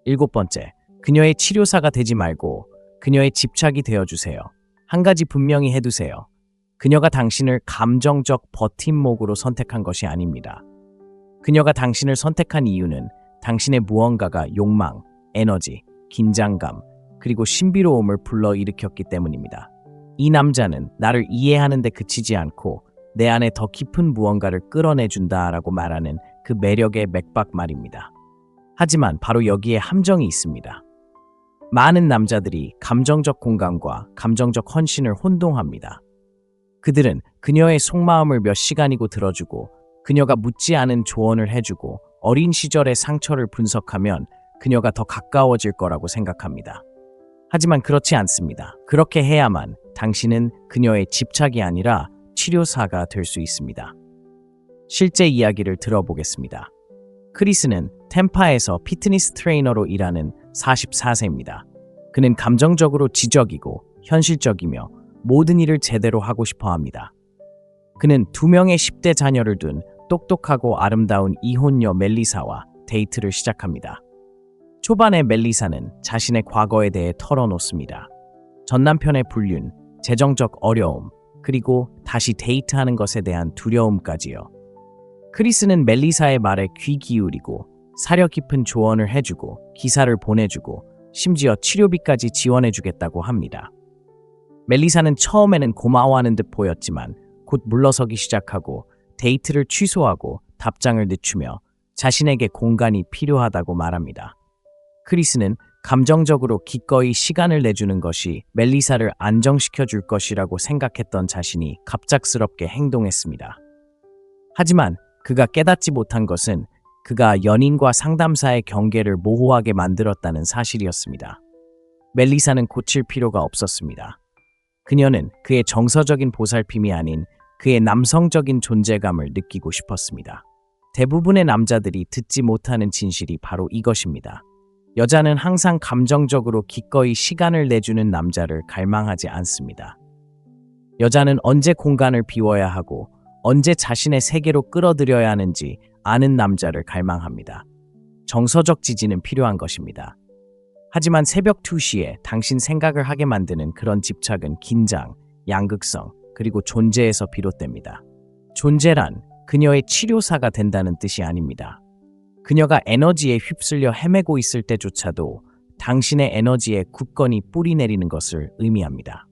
7번째, 그녀의 치료사가 되지 말고 그녀의 집착이 되어주세요. 한 가지 분명히 해두세요. 그녀가 당신을 감정적 버팀목으로 선택한 것이 아닙니다. 그녀가 당신을 선택한 이유는 당신의 무언가가 욕망, 에너지, 긴장감, 그리고 신비로움을 불러일으켰기 때문입니다. 이 남자는 나를 이해하는 데 그치지 않고 내 안에 더 깊은 무언가를 끌어내준다라고 말하는 그 매력의 맥박 말입니다. 하지만 바로 여기에 함정이 있습니다. 많은 남자들이 감정적 공감과 감정적 헌신을 혼동합니다. 그들은 그녀의 속마음을 몇 시간이고 들어주고 그녀가 묻지 않은 조언을 해주고 어린 시절의 상처를 분석하면 그녀가 더 가까워질 거라고 생각합니다. 하지만 그렇지 않습니다. 그렇게 해야만 당신은 그녀의 집착이 아니라 치료사가 될 수 있습니다. 실제 이야기를 들어보겠습니다. 크리스는 템파에서 피트니스 트레이너로 일하는 44세입니다. 그는 감정적으로 지적이고 현실적이며 모든 일을 제대로 하고 싶어 합니다. 그는 2명의 10대 자녀를 둔 똑똑하고 아름다운 이혼녀 멜리사와 데이트를 시작합니다. 초반에 멜리사는 자신의 과거에 대해 털어놓습니다. 전남편의 불륜, 재정적 어려움, 그리고 다시 데이트하는 것에 대한 두려움까지요. 크리스는 멜리사의 말에 귀 기울이고 사려 깊은 조언을 해주고 기사를 보내주고 심지어 치료비까지 지원해주겠다고 합니다. 멜리사는 처음에는 고마워하는 듯 보였지만 곧 물러서기 시작하고 데이트를 취소하고 답장을 늦추며 자신에게 공간이 필요하다고 말합니다. 크리스는 감정적으로 기꺼이 시간을 내주는 것이 멜리사를 안정시켜 줄 것이라고 생각했던 자신이 갑작스럽게 행동했습니다. 하지만 그가 깨닫지 못한 것은 그가 연인과 상담사의 경계를 모호하게 만들었다는 사실이었습니다. 멜리사는 고칠 필요가 없었습니다. 그녀는 그의 정서적인 보살핌이 아닌 그의 남성적인 존재감을 느끼고 싶었습니다. 대부분의 남자들이 듣지 못하는 진실이 바로 이것입니다. 여자는 항상 감정적으로 기꺼이 시간을 내주는 남자를 갈망하지 않습니다. 여자는 언제 공간을 비워야 하고 언제 자신의 세계로 끌어들여야 하는지 아는 남자를 갈망합니다. 정서적 지지는 필요한 것입니다. 하지만 새벽 2시에 당신 생각을 하게 만드는 그런 집착은 긴장, 양극성, 그리고 존재에서 비롯됩니다. 존재란 그녀의 치료사가 된다는 뜻이 아닙니다. 그녀가 에너지에 휩쓸려 헤매고 있을 때조차도 당신의 에너지에 굳건히 뿌리 내리는 것을 의미합니다.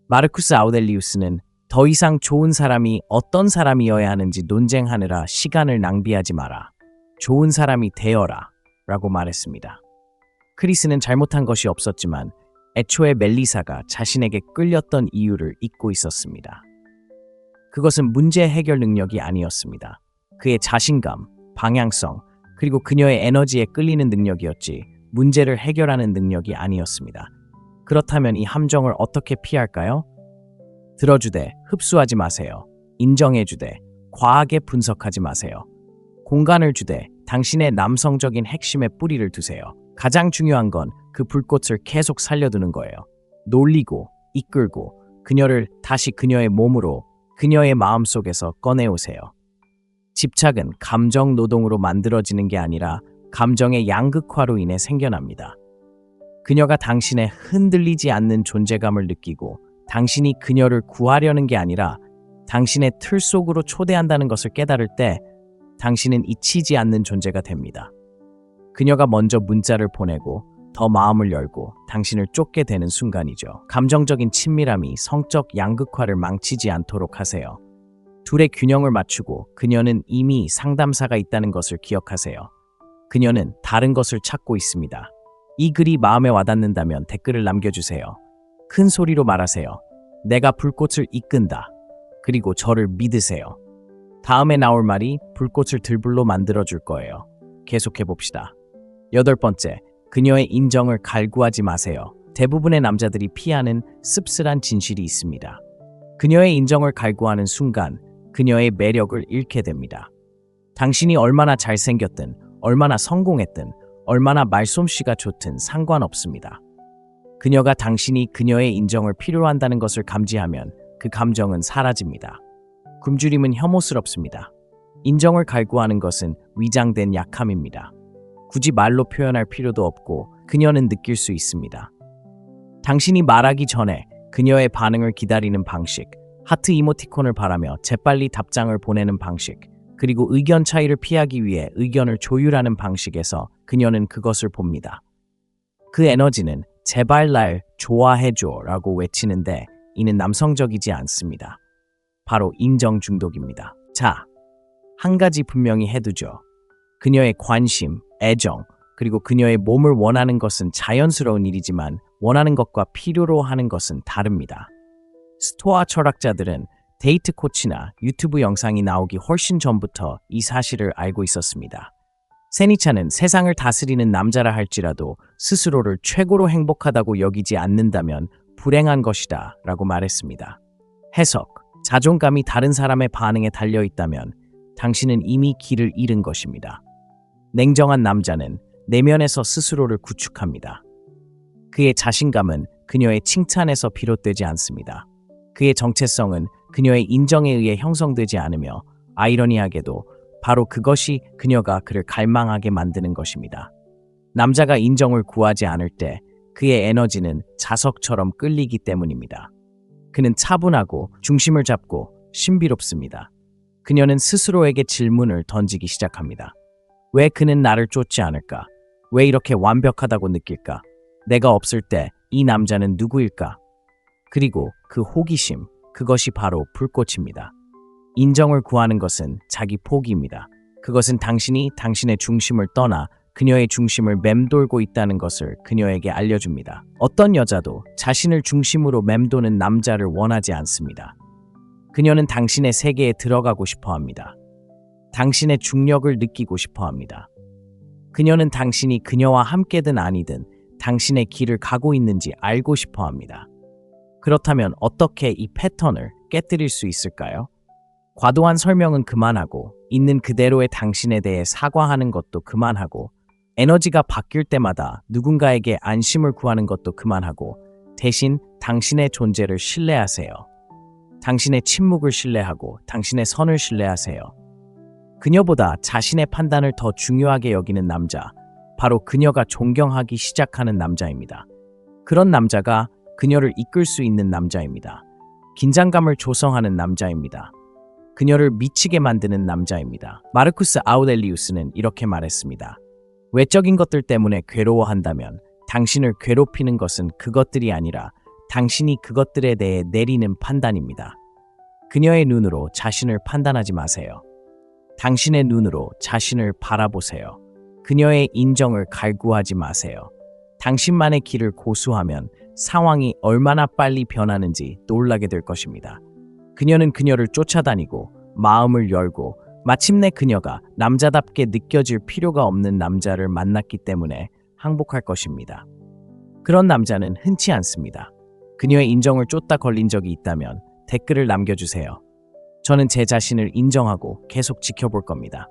마르쿠스 아우렐리우스는 더 이상 좋은 사람이 어떤 사람이어야 하는지 논쟁하느라 시간을 낭비하지 마라. 좋은 사람이 되어라. 라고 말했습니다. 크리스는 잘못한 것이 없었지만 애초에 멜리사가 자신에게 끌렸던 이유를 잊고 있었습니다. 그것은 문제 해결 능력이 아니었습니다. 그의 자신감, 방향성, 그리고 그녀의 에너지에 끌리는 능력이었지 문제를 해결하는 능력이 아니었습니다. 그렇다면 이 함정을 어떻게 피할까요? 들어주되 흡수하지 마세요. 인정해주되 과하게 분석하지 마세요. 공간을 주되 당신의 남성적인 핵심에 뿌리를 두세요. 가장 중요한 건 그 불꽃을 계속 살려두는 거예요. 놀리고 이끌고 그녀를 다시 그녀의 몸으로 그녀의 마음속에서 꺼내오세요. 집착은 감정 노동으로 만들어지는 게 아니라 감정의 양극화로 인해 생겨납니다. 그녀가 당신의 흔들리지 않는 존재감을 느끼고 당신이 그녀를 구하려는 게 아니라 당신의 틀 속으로 초대한다는 것을 깨달을 때 당신은 잊히지 않는 존재가 됩니다. 그녀가 먼저 문자를 보내고 더 마음을 열고 당신을 쫓게 되는 순간이죠. 감정적인 친밀함이 성적 양극화를 망치지 않도록 하세요. 둘의 균형을 맞추고 그녀는 이미 상담사가 있다는 것을 기억하세요. 그녀는 다른 것을 찾고 있습니다. 이 글이 마음에 와닿는다면 댓글을 남겨주세요. 큰 소리로 말하세요. 내가 불꽃을 이끈다. 그리고 저를 믿으세요. 다음에 나올 말이 불꽃을 들불로 만들어줄 거예요. 계속해봅시다. 8번째, 그녀의 인정을 갈구하지 마세요. 대부분의 남자들이 피하는 씁쓸한 진실이 있습니다. 그녀의 인정을 갈구하는 순간 그녀의 매력을 잃게 됩니다. 당신이 얼마나 잘생겼든, 얼마나 성공했든, 얼마나 말솜씨가 좋든 상관없습니다. 그녀가 당신이 그녀의 인정을 필요로 한다는 것을 감지하면 그 감정은 사라집니다. 굶주림은 혐오스럽습니다. 인정을 갈구하는 것은 위장된 약함입니다. 굳이 말로 표현할 필요도 없고 그녀는 느낄 수 있습니다. 당신이 말하기 전에 그녀의 반응을 기다리는 방식, 하트 이모티콘을 바라며 재빨리 답장을 보내는 방식, 그리고 의견 차이를 피하기 위해 의견을 조율하는 방식에서 그녀는 그것을 봅니다. 그 에너지는 제발 날 좋아해줘 라고 외치는데 이는 남성적이지 않습니다. 바로 인정 중독입니다. 자, 한 가지 분명히 해두죠. 그녀의 관심, 애정, 그리고 그녀의 몸을 원하는 것은 자연스러운 일이지만 원하는 것과 필요로 하는 것은 다릅니다. 스토아 철학자들은 데이트 코치나 유튜브 영상이 나오기 훨씬 전부터 이 사실을 알고 있었습니다. 세니차는 세상을 다스리는 남자라 할지라도 스스로를 최고로 행복하다고 여기지 않는다면 불행한 것이다 라고 말했습니다. 해석, 자존감이 다른 사람의 반응에 달려 있다면 당신은 이미 길을 잃은 것입니다. 냉정한 남자는 내면에서 스스로를 구축합니다. 그의 자신감은 그녀의 칭찬에서 비롯되지 않습니다. 그의 정체성은 그녀의 인정에 의해 형성되지 않으며 아이러니하게도 바로 그것이 그녀가 그를 갈망하게 만드는 것입니다. 남자가 인정을 구하지 않을 때 그의 에너지는 자석처럼 끌리기 때문입니다. 그는 차분하고 중심을 잡고 신비롭습니다. 그녀는 스스로에게 질문을 던지기 시작합니다. 왜 그는 나를 쫓지 않을까? 왜 이렇게 완벽하다고 느낄까? 내가 없을 때 이 남자는 누구일까? 그리고 그 호기심, 그것이 바로 불꽃입니다. 인정을 구하는 것은 자기 포기입니다. 그것은 당신이 당신의 중심을 떠나 그녀의 중심을 맴돌고 있다는 것을 그녀에게 알려줍니다. 어떤 여자도 자신을 중심으로 맴도는 남자를 원하지 않습니다. 그녀는 당신의 세계에 들어가고 싶어 합니다. 당신의 중력을 느끼고 싶어 합니다. 그녀는 당신이 그녀와 함께든 아니든 당신의 길을 가고 있는지 알고 싶어 합니다. 그렇다면 어떻게 이 패턴을 깨뜨릴 수 있을까요? 과도한 설명은 그만하고 있는 그대로의 당신에 대해 사과하는 것도 그만하고 에너지가 바뀔 때마다 누군가에게 안심을 구하는 것도 그만하고 대신 당신의 존재를 신뢰하세요. 당신의 침묵을 신뢰하고 당신의 선을 신뢰하세요. 그녀보다 자신의 판단을 더 중요하게 여기는 남자, 바로 그녀가 존경하기 시작하는 남자입니다. 그런 남자가 그녀를 이끌 수 있는 남자입니다. 긴장감을 조성하는 남자입니다. 그녀를 미치게 만드는 남자입니다. 마르쿠스 아우렐리우스는 이렇게 말했습니다. 외적인 것들 때문에 괴로워한다면 당신을 괴롭히는 것은 그것들이 아니라 당신이 그것들에 대해 내리는 판단입니다. 그녀의 눈으로 자신을 판단하지 마세요. 당신의 눈으로 자신을 바라보세요. 그녀의 인정을 갈구하지 마세요. 당신만의 길을 고수하면 상황이 얼마나 빨리 변하는지 놀라게 될 것입니다. 그녀는 그녀를 쫓아다니고 마음을 열고 마침내 그녀가 남자답게 느껴질 필요가 없는 남자를 만났기 때문에 항복할 것입니다. 그런 남자는 흔치 않습니다. 그녀의 인정을 쫓다 걸린 적이 있다면 댓글을 남겨주세요. 저는 제 자신을 인정하고 계속 지켜볼 겁니다.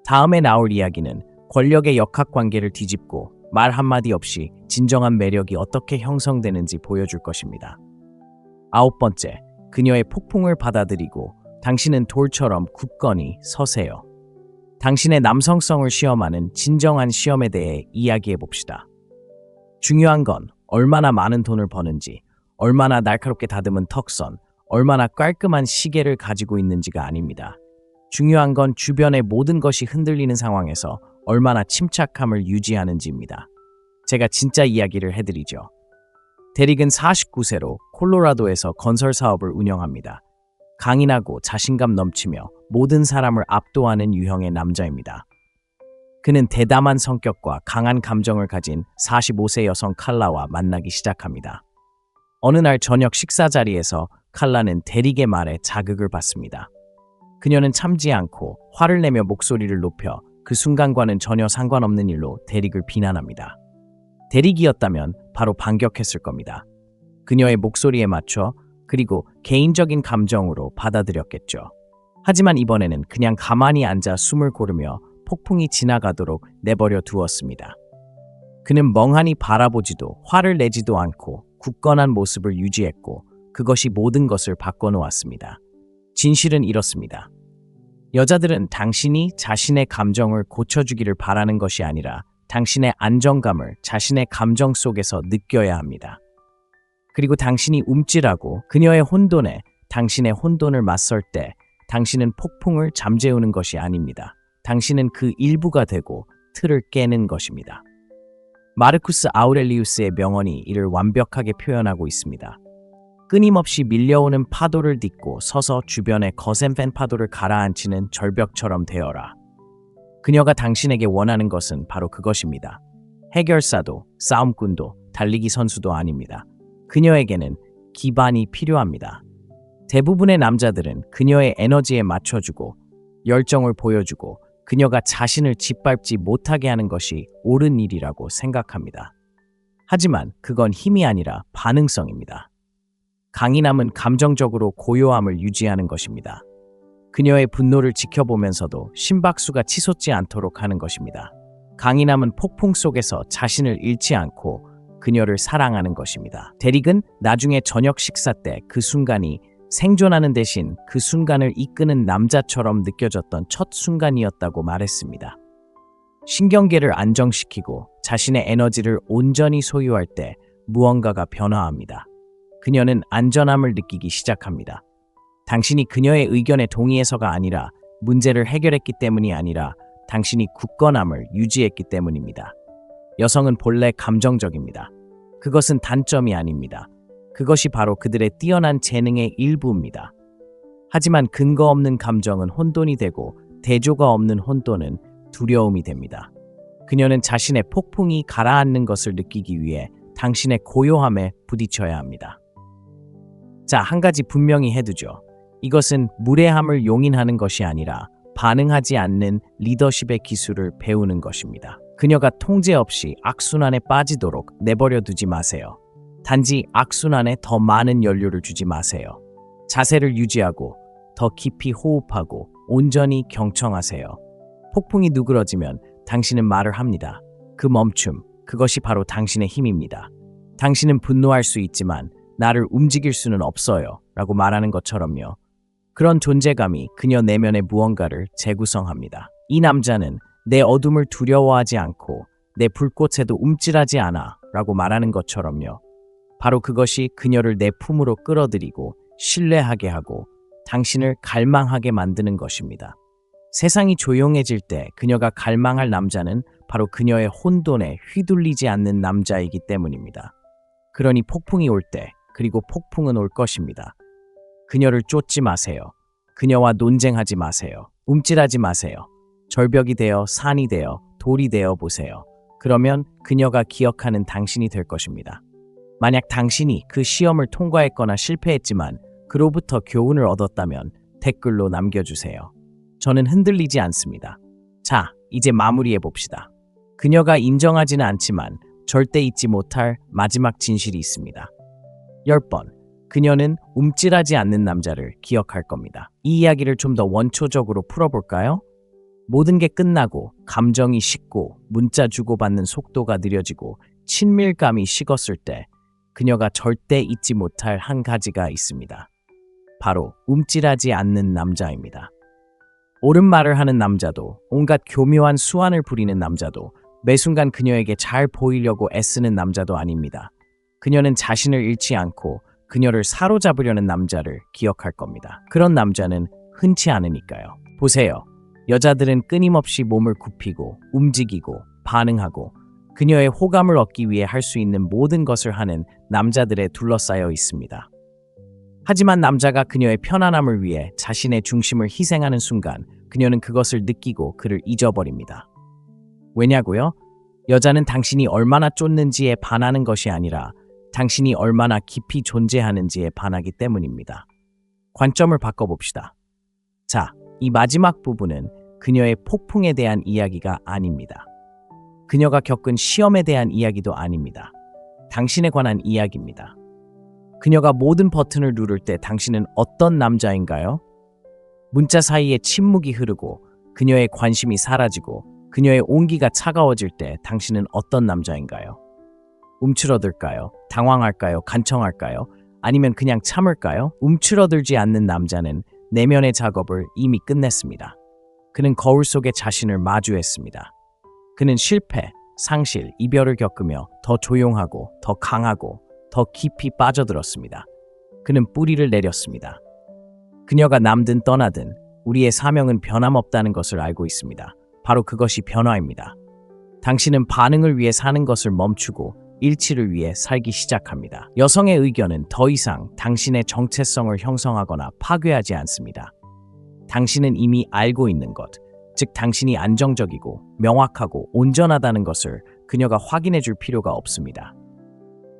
다음에 나올 이야기는 권력의 역학관계를 뒤집고 말 한마디 없이 진정한 매력이 어떻게 형성되는지 보여줄 것입니다. 9번째, 그녀의 폭풍을 받아들이고 당신은 돌처럼 굳건히 서세요. 당신의 남성성을 시험하는 진정한 시험에 대해 이야기해 봅시다. 중요한 건 얼마나 많은 돈을 버는지, 얼마나 날카롭게 다듬은 턱선, 얼마나 깔끔한 시계를 가지고 있는지가 아닙니다. 중요한 건 주변의 모든 것이 흔들리는 상황에서 얼마나 침착함을 유지하는지입니다. 제가 진짜 이야기를 해드리죠. 데릭은 49세로 콜로라도에서 건설 사업을 운영합니다. 강인하고 자신감 넘치며 모든 사람을 압도하는 유형의 남자입니다. 그는 대담한 성격과 강한 감정을 가진 45세 여성 칼라와 만나기 시작합니다. 어느 날 저녁 식사 자리에서 칼라는 데릭의 말에 자극을 받습니다. 그녀는 참지 않고 화를 내며 목소리를 높여 그 순간과는 전혀 상관없는 일로 데릭을 비난합니다. 데릭이었다면 바로 반격했을 겁니다. 그녀의 목소리에 맞춰 그리고 개인적인 감정으로 받아들였겠죠. 하지만 이번에는 그냥 가만히 앉아 숨을 고르며 폭풍이 지나가도록 내버려 두었습니다. 그는 멍하니 바라보지도 화를 내지도 않고 굳건한 모습을 유지했고 그것이 모든 것을 바꿔놓았습니다. 진실은 이렇습니다. 여자들은 당신이 자신의 감정을 고쳐주기를 바라는 것이 아니라 당신의 안정감을 자신의 감정 속에서 느껴야 합니다. 그리고 당신이 움찔하고 그녀의 혼돈에 당신의 혼돈을 맞설 때 당신은 폭풍을 잠재우는 것이 아닙니다. 당신은 그 일부가 되고 틀을 깨는 것입니다. 마르쿠스 아우렐리우스의 명언이 이를 완벽하게 표현하고 있습니다. 끊임없이 밀려오는 파도를 딛고 서서 주변의 거센 파도를 가라앉히는 절벽처럼 되어라. 그녀가 당신에게 원하는 것은 바로 그것입니다. 해결사도 싸움꾼도 달리기 선수도 아닙니다. 그녀에게는 기반이 필요합니다. 대부분의 남자들은 그녀의 에너지에 맞춰주고 열정을 보여주고 그녀가 자신을 짓밟지 못하게 하는 것이 옳은 일이라고 생각합니다. 하지만 그건 힘이 아니라 반응성입니다. 강인함은 감정적으로 고요함을 유지하는 것입니다. 그녀의 분노를 지켜보면서도 심박수가 치솟지 않도록 하는 것입니다. 강인함은 폭풍 속에서 자신을 잃지 않고 그녀를 사랑하는 것입니다. 데릭은 나중에 저녁 식사 때 그 순간이 생존하는 대신 그 순간을 이끄는 남자처럼 느껴졌던 첫 순간이었다고 말했습니다. 신경계를 안정시키고 자신의 에너지를 온전히 소유할 때 무언가가 변화합니다. 그녀는 안전함을 느끼기 시작합니다. 당신이 그녀의 의견에 동의해서가 아니라 문제를 해결했기 때문이 아니라 당신이 굳건함을 유지했기 때문입니다. 여성은 본래 감정적입니다. 그것은 단점이 아닙니다. 그것이 바로 그들의 뛰어난 재능의 일부입니다. 하지만 근거 없는 감정은 혼돈이 되고 대조가 없는 혼돈은 두려움이 됩니다. 그녀는 자신의 폭풍이 가라앉는 것을 느끼기 위해 당신의 고요함에 부딪혀야 합니다. 자, 한 가지 분명히 해두죠. 이것은 무례함을 용인하는 것이 아니라 반응하지 않는 리더십의 기술을 배우는 것입니다. 그녀가 통제 없이 악순환에 빠지도록 내버려 두지 마세요. 단지 악순환에 더 많은 연료를 주지 마세요. 자세를 유지하고 더 깊이 호흡하고 온전히 경청하세요. 폭풍이 누그러지면 당신은 말을 합니다. 그 멈춤, 그것이 바로 당신의 힘입니다. 당신은 분노할 수 있지만 나를 움직일 수는 없어요 라고 말하는 것처럼요. 그런 존재감이 그녀 내면의 무언가를 재구성합니다. 이 남자는 내 어둠을 두려워하지 않고 내 불꽃에도 움찔하지 않아 라고 말하는 것처럼요. 바로 그것이 그녀를 내 품으로 끌어들이고 신뢰하게 하고 당신을 갈망하게 만드는 것입니다. 세상이 조용해질 때 그녀가 갈망할 남자는 바로 그녀의 혼돈에 휘둘리지 않는 남자이기 때문입니다. 그러니 폭풍이 올 때, 그리고 폭풍은 올 것입니다. 그녀를 쫓지 마세요. 그녀와 논쟁하지 마세요. 움찔하지 마세요. 절벽이 되어 산이 되어 돌이 되어 보세요. 그러면 그녀가 기억하는 당신이 될 것입니다. 만약 당신이 그 시험을 통과했거나 실패했지만 그로부터 교훈을 얻었다면 댓글로 남겨주세요. 저는 흔들리지 않습니다. 자, 이제 마무리해 봅시다. 그녀가 인정하지는 않지만 절대 잊지 못할 마지막 진실이 있습니다. 10번, 그녀는 움찔하지 않는 남자를 기억할 겁니다. 이 이야기를 좀 더 원초적으로 풀어볼까요? 모든 게 끝나고 감정이 식고 문자 주고받는 속도가 느려지고 친밀감이 식었을 때 그녀가 절대 잊지 못할 한 가지가 있습니다. 바로 움찔하지 않는 남자입니다. 옳은 말을 하는 남자도 온갖 교묘한 수완을 부리는 남자도 매 순간 그녀에게 잘 보이려고 애쓰는 남자도 아닙니다. 그녀는 자신을 잃지 않고 그녀를 사로잡으려는 남자를 기억할 겁니다. 그런 남자는 흔치 않으니까요. 보세요. 여자들은 끊임없이 몸을 굽히고 움직이고 반응하고 그녀의 호감을 얻기 위해 할 수 있는 모든 것을 하는 남자들에 둘러싸여 있습니다. 하지만 남자가 그녀의 편안함을 위해 자신의 중심을 희생하는 순간 그녀는 그것을 느끼고 그를 잊어버립니다. 왜냐고요? 여자는 당신이 얼마나 쫓는지에 반하는 것이 아니라 당신이 얼마나 깊이 존재하는지에 반하기 때문입니다. 관점을 바꿔봅시다. 자, 이 마지막 부분은 그녀의 폭풍에 대한 이야기가 아닙니다. 그녀가 겪은 시험에 대한 이야기도 아닙니다. 당신에 관한 이야기입니다. 그녀가 모든 버튼을 누를 때 당신은 어떤 남자인가요? 문자 사이에 침묵이 흐르고 그녀의 관심이 사라지고 그녀의 온기가 차가워질 때 당신은 어떤 남자인가요? 움츠러들까요? 당황할까요? 간청할까요? 아니면 그냥 참을까요? 움츠러들지 않는 남자는 내면의 작업을 이미 끝냈습니다. 그는 거울 속에 자신을 마주했습니다. 그는 실패, 상실, 이별을 겪으며 더 조용하고 더 강하고 더 깊이 빠져들었습니다. 그는 뿌리를 내렸습니다. 그녀가 남든 떠나든 우리의 사명은 변함없다는 것을 알고 있습니다. 바로 그것이 변화입니다. 당신은 반응을 위해 사는 것을 멈추고 일치를 위해 살기 시작합니다. 여성의 의견은 더 이상 당신의 정체성을 형성하거나 파괴하지 않습니다. 당신은 이미 알고 있는 것, 즉 당신이 안정적이고 명확하고 온전하다는 것을 그녀가 확인해 줄 필요가 없습니다.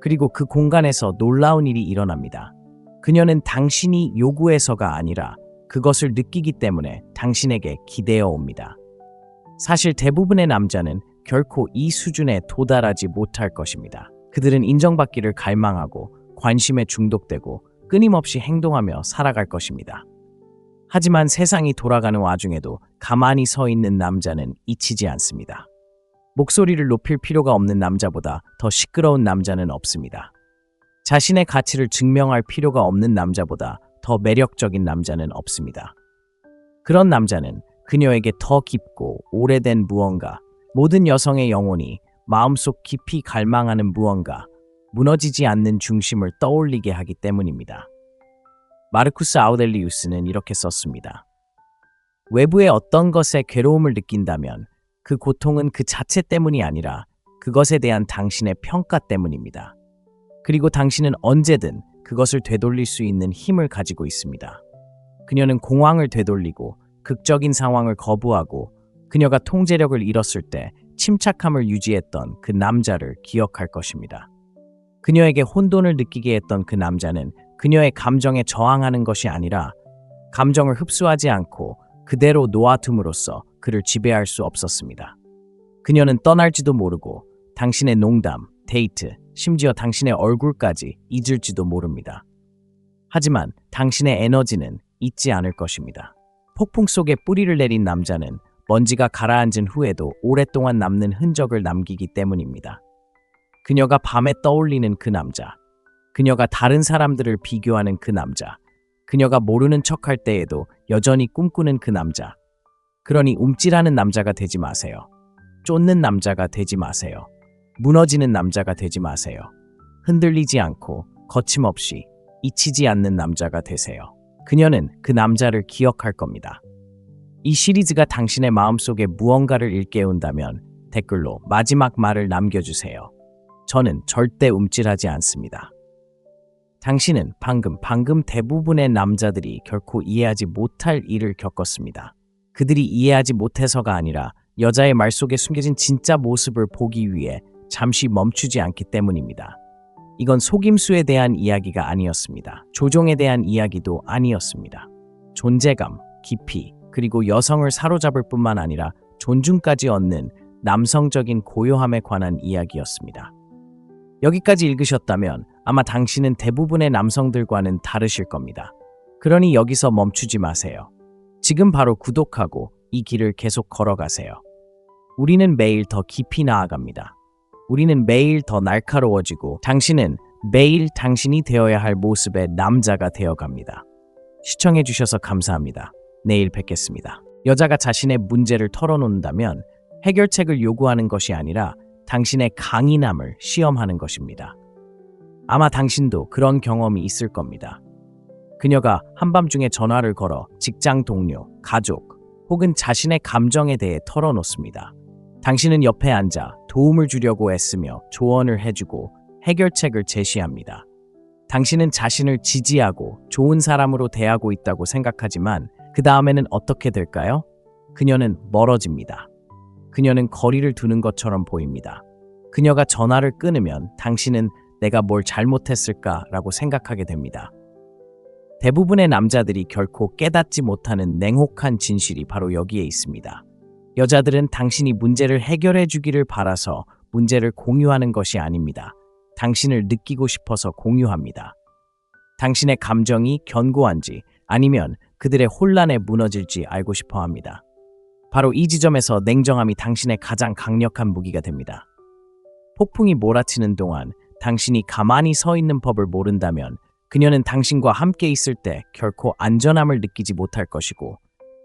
그리고 그 공간에서 놀라운 일이 일어납니다. 그녀는 당신이 요구해서가 아니라 그것을 느끼기 때문에 당신에게 기대어 옵니다. 사실 대부분의 남자는 결코 이 수준에 도달하지 못할 것입니다. 그들은 인정받기를 갈망하고 관심에 중독되고 끊임없이 행동하며 살아갈 것입니다. 하지만 세상이 돌아가는 와중에도 가만히 서 있는 남자는 잊히지 않습니다. 목소리를 높일 필요가 없는 남자보다 더 시끄러운 남자는 없습니다. 자신의 가치를 증명할 필요가 없는 남자보다 더 매력적인 남자는 없습니다. 그런 남자는 그녀에게 더 깊고 오래된 무언가, 모든 여성의 영혼이 마음속 깊이 갈망하는 무언가, 무너지지 않는 중심을 떠올리게 하기 때문입니다. 마르쿠스 아우렐리우스는 이렇게 썼습니다. 외부의 어떤 것에 괴로움을 느낀다면 그 고통은 그 자체 때문이 아니라 그것에 대한 당신의 평가 때문입니다. 그리고 당신은 언제든 그것을 되돌릴 수 있는 힘을 가지고 있습니다. 그녀는 공황을 되돌리고 극적인 상황을 거부하고 그녀가 통제력을 잃었을 때 침착함을 유지했던 그 남자를 기억할 것입니다. 그녀에게 혼돈을 느끼게 했던 그 남자는 그녀의 감정에 저항하는 것이 아니라 감정을 흡수하지 않고 그대로 놓아둠으로써 그를 지배할 수 없었습니다. 그녀는 떠날지도 모르고 당신의 농담, 데이트, 심지어 당신의 얼굴까지 잊을지도 모릅니다. 하지만 당신의 에너지는 잊지 않을 것입니다. 폭풍 속에 뿌리를 내린 남자는 먼지가 가라앉은 후에도 오랫동안 남는 흔적을 남기기 때문입니다. 그녀가 밤에 떠올리는 그 남자, 그녀가 다른 사람들을 비교하는 그 남자, 그녀가 모르는 척할 때에도 여전히 꿈꾸는 그 남자. 그러니 움찔하는 남자가 되지 마세요. 쫓는 남자가 되지 마세요. 무너지는 남자가 되지 마세요. 흔들리지 않고 거침없이 잊히지 않는 남자가 되세요. 그녀는 그 남자를 기억할 겁니다. 이 시리즈가 당신의 마음속에 무언가를 일깨운다면 댓글로 마지막 말을 남겨주세요. 저는 절대 움찔하지 않습니다. 당신은 방금 대부분의 남자들이 결코 이해하지 못할 일을 겪었습니다. 그들이 이해하지 못해서가 아니라 여자의 말 속에 숨겨진 진짜 모습을 보기 위해 잠시 멈추지 않기 때문입니다. 이건 속임수에 대한 이야기가 아니었습니다. 조종에 대한 이야기도 아니었습니다. 존재감, 깊이, 그리고 여성을 사로잡을 뿐만 아니라 존중까지 얻는 남성적인 고요함에 관한 이야기였습니다. 여기까지 읽으셨다면 아마 당신은 대부분의 남성들과는 다르실 겁니다. 그러니 여기서 멈추지 마세요. 지금 바로 구독하고 이 길을 계속 걸어가세요. 우리는 매일 더 깊이 나아갑니다. 우리는 매일 더 날카로워지고 당신은 매일 당신이 되어야 할 모습의 남자가 되어갑니다. 시청해주셔서 감사합니다. 내일 뵙겠습니다. 여자가 자신의 문제를 털어놓는다면 해결책을 요구하는 것이 아니라 당신의 강인함을 시험하는 것입니다. 아마 당신도 그런 경험이 있을 겁니다. 그녀가 한밤중에 전화를 걸어 직장 동료, 가족 혹은 자신의 감정에 대해 털어놓습니다. 당신은 옆에 앉아 도움을 주려고 애쓰며 조언을 해주고 해결책을 제시합니다. 당신은 자신을 지지하고 좋은 사람으로 대하고 있다고 생각하지만 그 다음에는 어떻게 될까요? 그녀는 멀어집니다. 그녀는 거리를 두는 것처럼 보입니다. 그녀가 전화를 끊으면 당신은 내가 뭘 잘못했을까라고 생각하게 됩니다. 대부분의 남자들이 결코 깨닫지 못하는 냉혹한 진실이 바로 여기에 있습니다. 여자들은 당신이 문제를 해결해 주기를 바라서 문제를 공유하는 것이 아닙니다. 당신을 느끼고 싶어서 공유합니다. 당신의 감정이 견고한지 아니면 그들의 혼란에 무너질지 알고 싶어 합니다. 바로 이 지점에서 냉정함이 당신의 가장 강력한 무기가 됩니다. 폭풍이 몰아치는 동안 당신이 가만히 서 있는 법을 모른다면 그녀는 당신과 함께 있을 때 결코 안전함을 느끼지 못할 것이고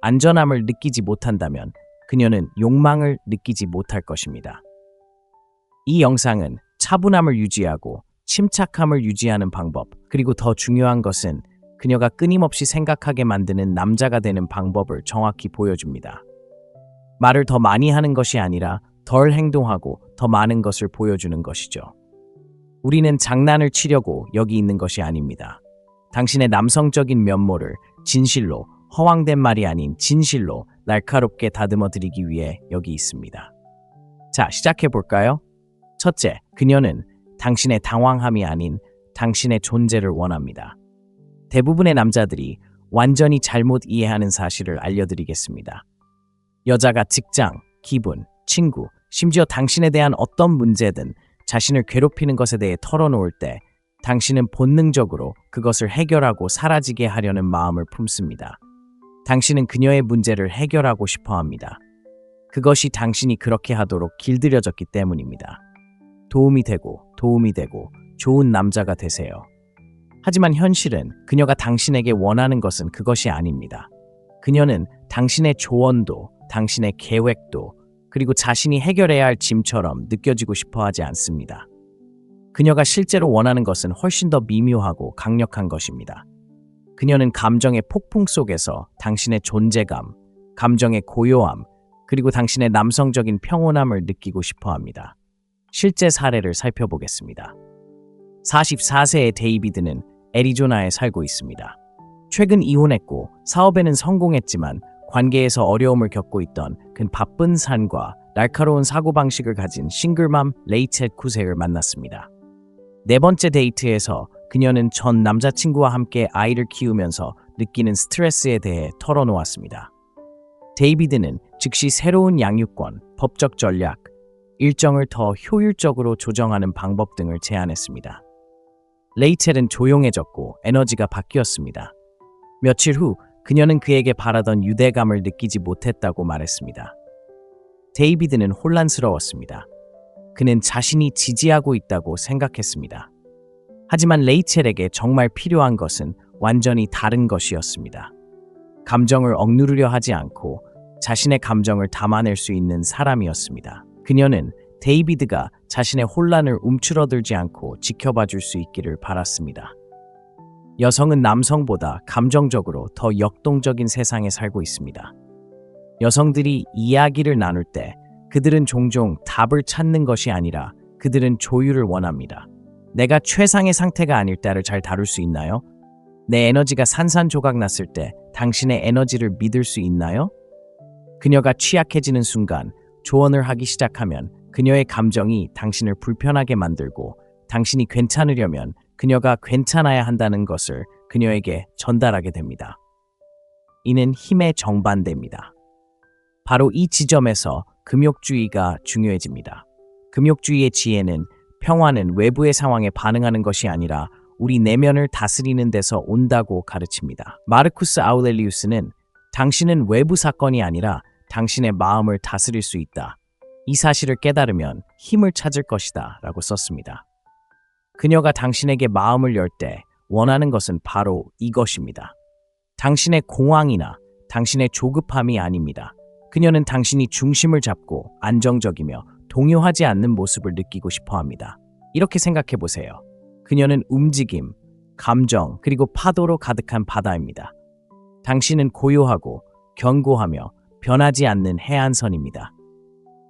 안전함을 느끼지 못한다면 그녀는 욕망을 느끼지 못할 것입니다. 이 영상은 차분함을 유지하고 침착함을 유지하는 방법, 그리고 더 중요한 것은 그녀가 끊임없이 생각하게 만드는 남자가 되는 방법을 정확히 보여줍니다. 말을 더 많이 하는 것이 아니라 덜 행동하고 더 많은 것을 보여주는 것이죠. 우리는 장난을 치려고 여기 있는 것이 아닙니다. 당신의 남성적인 면모를 진실로, 허황된 말이 아닌 진실로 날카롭게 다듬어 드리기 위해 여기 있습니다. 자, 시작해 볼까요? 첫째, 그녀는 당신의 당황함이 아닌 당신의 존재를 원합니다. 대부분의 남자들이 완전히 잘못 이해하는 사실을 알려드리겠습니다. 여자가 직장, 기분, 친구, 심지어 당신에 대한 어떤 문제든 자신을 괴롭히는 것에 대해 털어놓을 때 당신은 본능적으로 그것을 해결하고 사라지게 하려는 마음을 품습니다. 당신은 그녀의 문제를 해결하고 싶어 합니다. 그것이 당신이 그렇게 하도록 길들여졌기 때문입니다. 도움이 되고 좋은 남자가 되세요. 하지만 현실은 그녀가 당신에게 원하는 것은 그것이 아닙니다. 그녀는 당신의 조언도, 당신의 계획도, 그리고 자신이 해결해야 할 짐처럼 느껴지고 싶어 하지 않습니다. 그녀가 실제로 원하는 것은 훨씬 더 미묘하고 강력한 것입니다. 그녀는 감정의 폭풍 속에서 당신의 존재감, 감정의 고요함, 그리고 당신의 남성적인 평온함을 느끼고 싶어 합니다. 실제 사례를 살펴보겠습니다. 44세의 데이비드는 애리조나에 살고 있습니다. 최근 이혼했고 사업에는 성공했지만 관계에서 어려움을 겪고 있던 그 바쁜 삶과 날카로운 사고방식을 가진 싱글맘 레이첼 쿠색을 만났습니다. 네 번째 데이트에서 그녀는 전 남자친구와 함께 아이를 키우면서 느끼는 스트레스에 대해 털어놓았습니다. 데이비드는 즉시 새로운 양육권, 법적 전략, 일정을 더 효율적으로 조정하는 방법 등을 제안했습니다. 레이첼은 조용해졌고 에너지가 바뀌었습니다. 며칠 후 그녀는 그에게 바라던 유대감을 느끼지 못했다고 말했습니다. 데이비드는 혼란스러웠습니다. 그는 자신이 지지하고 있다고 생각했습니다. 하지만 레이첼에게 정말 필요한 것은 완전히 다른 것이었습니다. 감정을 억누르려 하지 않고 자신의 감정을 담아낼 수 있는 사람이었습니다. 그녀는 데이비드가 자신의 혼란을 움츠러들지 않고 지켜봐 줄 수 있기를 바랐습니다. 여성은 남성보다 감정적으로 더 역동적인 세상에 살고 있습니다. 여성들이 이야기를 나눌 때 그들은 종종 답을 찾는 것이 아니라 그들은 조율을 원합니다. 내가 최상의 상태가 아닐 때를 잘 다룰 수 있나요? 내 에너지가 산산조각 났을 때 당신의 에너지를 믿을 수 있나요? 그녀가 취약해지는 순간 조언을 하기 시작하면 그녀의 감정이 당신을 불편하게 만들고 당신이 괜찮으려면 그녀가 괜찮아야 한다는 것을 그녀에게 전달하게 됩니다. 이는 힘의 정반대입니다. 바로 이 지점에서 금욕주의가 중요해집니다. 금욕주의의 지혜는 평화는 외부의 상황에 반응하는 것이 아니라 우리 내면을 다스리는 데서 온다고 가르칩니다. 마르쿠스 아우렐리우스는 당신은 외부 사건이 아니라 당신의 마음을 다스릴 수 있다. 이 사실을 깨달으면 힘을 찾을 것이다 라고 썼습니다. 그녀가 당신에게 마음을 열 때 원하는 것은 바로 이것입니다. 당신의 공황이나 당신의 조급함이 아닙니다. 그녀는 당신이 중심을 잡고 안정적이며 동요하지 않는 모습을 느끼고 싶어 합니다. 이렇게 생각해 보세요. 그녀는 움직임, 감정, 그리고 파도로 가득한 바다입니다. 당신은 고요하고 견고하며 변하지 않는 해안선입니다.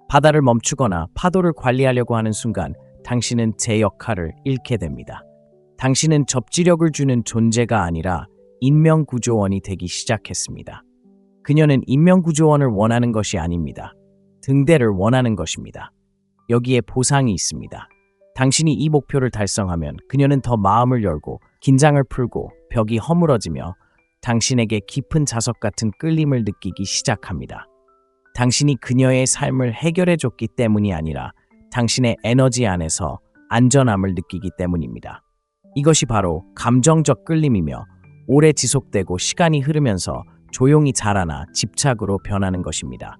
바다를 멈추거나 파도를 관리하려고 하는 순간 당신은 제 역할을 잃게 됩니다. 당신은 접지력을 주는 존재가 아니라 인명구조원이 되기 시작했습니다. 그녀는 인명구조원을 원하는 것이 아닙니다. 등대를 원하는 것입니다. 여기에 보상이 있습니다. 당신이 이 목표를 달성하면 그녀는 더 마음을 열고 긴장을 풀고 벽이 허물어지며 당신에게 깊은 자석 같은 끌림을 느끼기 시작합니다. 당신이 그녀의 삶을 해결해줬기 때문이 아니라 당신의 에너지 안에서 안전함을 느끼기 때문입니다. 이것이 바로 감정적 끌림이며 오래 지속되고 시간이 흐르면서 조용히 자라나 집착으로 변하는 것입니다.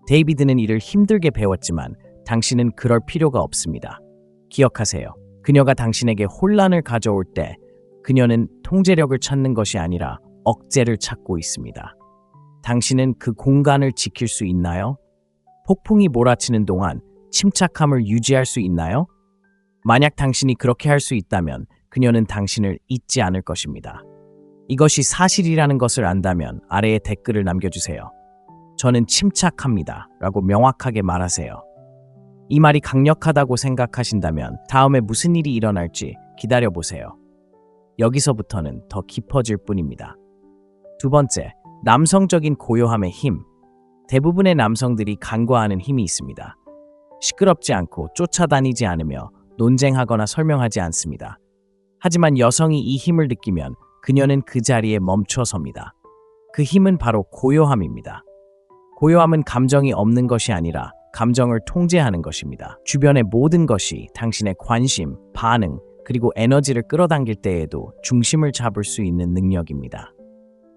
데이비드는 이를 힘들게 배웠지만 당신은 그럴 필요가 없습니다. 기억하세요. 그녀가 당신에게 혼란을 가져올 때 그녀는 통제력을 찾는 것이 아니라 억제를 찾고 있습니다. 당신은 그 공간을 지킬 수 있나요? 폭풍이 몰아치는 동안 침착함을 유지할 수 있나요? 만약 당신이 그렇게 할 수 있다면 그녀는 당신을 잊지 않을 것입니다. 이것이 사실이라는 것을 안다면 아래에 댓글을 남겨주세요. 저는 침착합니다 라고 명확하게 말하세요. 이 말이 강력하다고 생각하신다면 다음에 무슨 일이 일어날지 기다려보세요. 여기서부터는 더 깊어질 뿐입니다. 두 번째, 남성적인 고요함의 힘. 대부분의 남성들이 간과하는 힘이 있습니다. 시끄럽지 않고 쫓아다니지 않으며 논쟁하거나 설명하지 않습니다. 하지만 여성이 이 힘을 느끼면 그녀는 그 자리에 멈춰섭니다. 그 힘은 바로 고요함입니다. 고요함은 감정이 없는 것이 아니라 감정을 통제하는 것입니다. 주변의 모든 것이 당신의 관심, 반응, 그리고 에너지를 끌어당길 때에도 중심을 잡을 수 있는 능력입니다.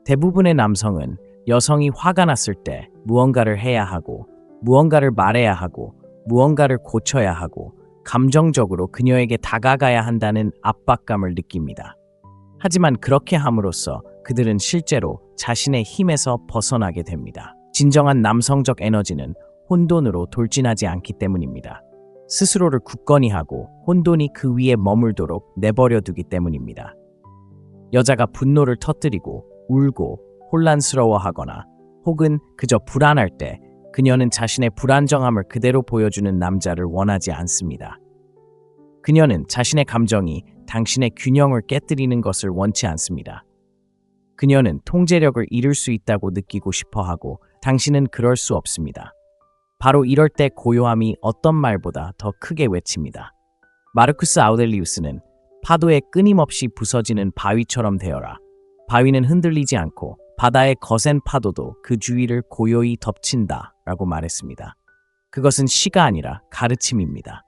대부분의 남성은 여성이 화가 났을 때 무언가를 해야 하고, 무언가를 말해야 하고, 무언가를 고쳐야 하고, 감정적으로 그녀에게 다가가야 한다는 압박감을 느낍니다. 하지만 그렇게 함으로써 그들은 실제로 자신의 힘에서 벗어나게 됩니다. 진정한 남성적 에너지는 혼돈으로 돌진하지 않기 때문입니다. 스스로를 굳건히 하고 혼돈이 그 위에 머물도록 내버려 두기 때문입니다. 여자가 분노를 터뜨리고 울고 혼란스러워하거나 혹은 그저 불안할 때 그녀는 자신의 불안정함을 그대로 보여주는 남자를 원하지 않습니다. 그녀는 자신의 감정이 당신의 균형을 깨뜨리는 것을 원치 않습니다. 그녀는 통제력을 잃을 수 있다고 느끼고 싶어 하고 당신은 그럴 수 없습니다. 바로 이럴 때 고요함이 어떤 말보다 더 크게 외칩니다. 마르쿠스 아우렐리우스는 파도에 끊임없이 부서지는 바위처럼 되어라. 바위는 흔들리지 않고 바다의 거센 파도도 그 주위를 고요히 덮친다 라고 말했습니다. 그것은 시가 아니라 가르침입니다.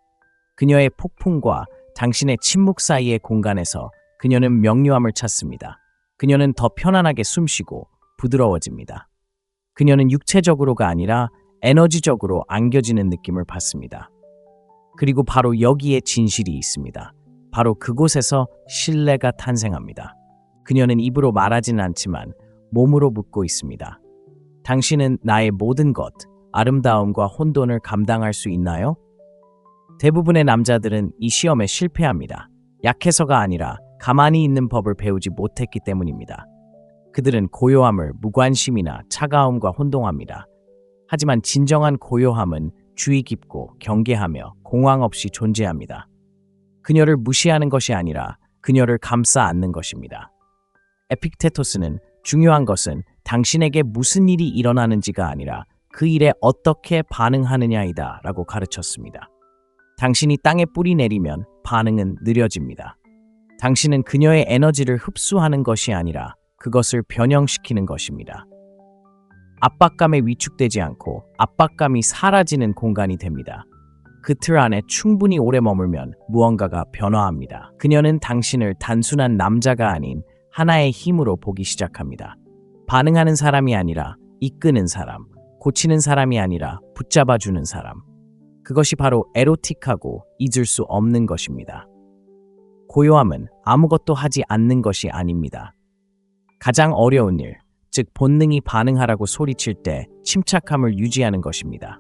그녀의 폭풍과 당신의 침묵 사이의 공간에서 그녀는 명료함을 찾습니다. 그녀는 더 편안하게 숨쉬고 부드러워집니다. 그녀는 육체적으로가 아니라 에너지적으로 안겨지는 느낌을 받습니다. 그리고 바로 여기에 진실이 있습니다. 바로 그곳에서 신뢰가 탄생합니다. 그녀는 입으로 말하지는 않지만 몸으로 묻고 있습니다. 당신은 나의 모든 것, 아름다움과 혼돈을 감당할 수 있나요? 대부분의 남자들은 이 시험에 실패합니다. 약해서가 아니라 가만히 있는 법을 배우지 못했기 때문입니다. 그들은 고요함을 무관심이나 차가움과 혼동합니다. 하지만 진정한 고요함은 주의 깊고 경계하며 공황 없이 존재합니다. 그녀를 무시하는 것이 아니라 그녀를 감싸 안는 것입니다. 에픽테토스는 중요한 것은 당신에게 무슨 일이 일어나는지가 아니라 그 일에 어떻게 반응하느냐이다 라고 가르쳤습니다. 당신이 땅에 뿌리 내리면 반응은 느려집니다. 당신은 그녀의 에너지를 흡수하는 것이 아니라 그것을 변형시키는 것입니다. 압박감에 위축되지 않고 압박감이 사라지는 공간이 됩니다. 그 틀 안에 충분히 오래 머물면 무언가가 변화합니다. 그녀는 당신을 단순한 남자가 아닌 하나의 힘으로 보기 시작합니다. 반응하는 사람이 아니라 이끄는 사람, 고치는 사람이 아니라 붙잡아주는 사람. 그것이 바로 에로틱하고 잊을 수 없는 것입니다. 고요함은 아무것도 하지 않는 것이 아닙니다. 가장 어려운 일, 즉 본능이 반응하라고 소리칠 때 침착함을 유지하는 것입니다.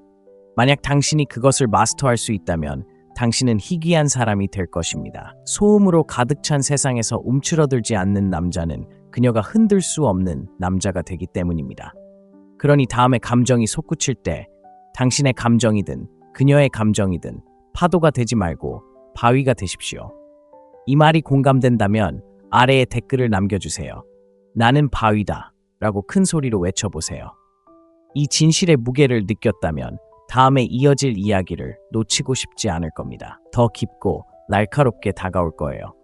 만약 당신이 그것을 마스터할 수 있다면 당신은 희귀한 사람이 될 것입니다. 소음으로 가득 찬 세상에서 움츠러들지 않는 남자는 그녀가 흔들 수 없는 남자가 되기 때문입니다. 그러니 다음에 감정이 솟구칠 때 당신의 감정이든 그녀의 감정이든 파도가 되지 말고 바위가 되십시오. 이 말이 공감된다면 아래에 댓글을 남겨주세요. 나는 바위다 라고 큰 소리로 외쳐보세요. 이 진실의 무게를 느꼈다면 다음에 이어질 이야기를 놓치고 싶지 않을 겁니다. 더 깊고 날카롭게 다가올 거예요.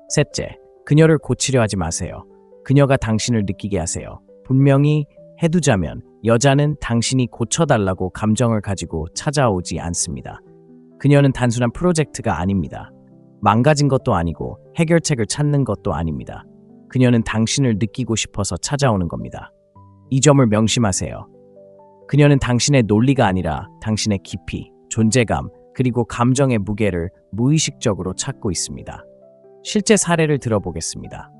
셋째, 그녀를 고치려 하지 마세요. 그녀가 당신을 느끼게 하세요. 분명히 해두자면 여자는 당신이 고쳐달라고 감정을 가지고 찾아오지 않습니다. 그녀는 단순한 프로젝트가 아닙니다. 망가진 것도 아니고 해결책을 찾는 것도 아닙니다. 그녀는 당신을 느끼고 싶어서 찾아오는 겁니다. 이 점을 명심하세요. 그녀는 당신의 논리가 아니라 당신의 깊이, 존재감, 그리고 감정의 무게를 무의식적으로 찾고 있습니다. 실제 사례를 들어보겠습니다.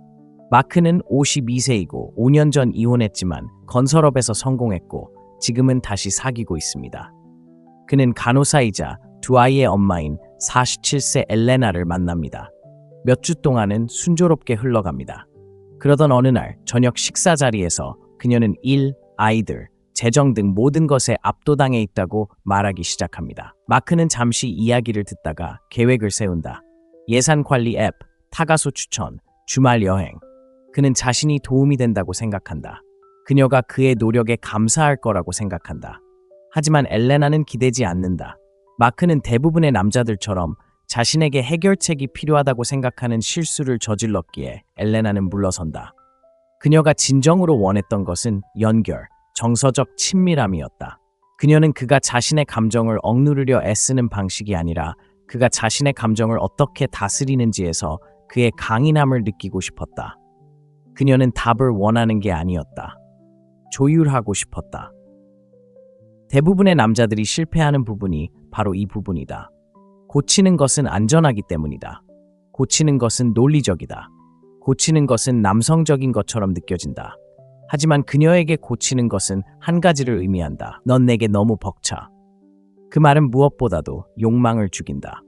마크는 52세이고 5년 전 이혼했지만 건설업에서 성공했고 지금은 다시 사귀고 있습니다. 그는 간호사이자 두 아이의 엄마인 47세 엘레나를 만납니다. 몇 주 동안은 순조롭게 흘러갑니다. 그러던 어느 날 저녁 식사 자리에서 그녀는 일, 아이들, 재정 등 모든 것에 압도당해 있다고 말하기 시작합니다. 마크는 잠시 이야기를 듣다가 계획을 세운다. 예산 관리 앱, 타가소 추천, 주말 여행. 그는 자신이 도움이 된다고 생각한다. 그녀가 그의 노력에 감사할 거라고 생각한다. 하지만 엘레나는 기대지 않는다. 마크는 대부분의 남자들처럼 자신에게 해결책이 필요하다고 생각하는 실수를 저질렀기에 엘레나는 물러선다. 그녀가 진정으로 원했던 것은 연결, 정서적 친밀함이었다. 그녀는 그가 자신의 감정을 억누르려 애쓰는 방식이 아니라 그가 자신의 감정을 어떻게 다스리는지에서 그의 강인함을 느끼고 싶었다. 그녀는 답을 원하는 게 아니었다. 조율하고 싶었다. 대부분의 남자들이 실패하는 부분이 바로 이 부분이다. 고치는 것은 안전하기 때문이다. 고치는 것은 논리적이다. 고치는 것은 남성적인 것처럼 느껴진다. 하지만 그녀에게 고치는 것은 한 가지를 의미한다. 넌 내게 너무 벅차. 그 말은 무엇보다도 욕망을 죽인다.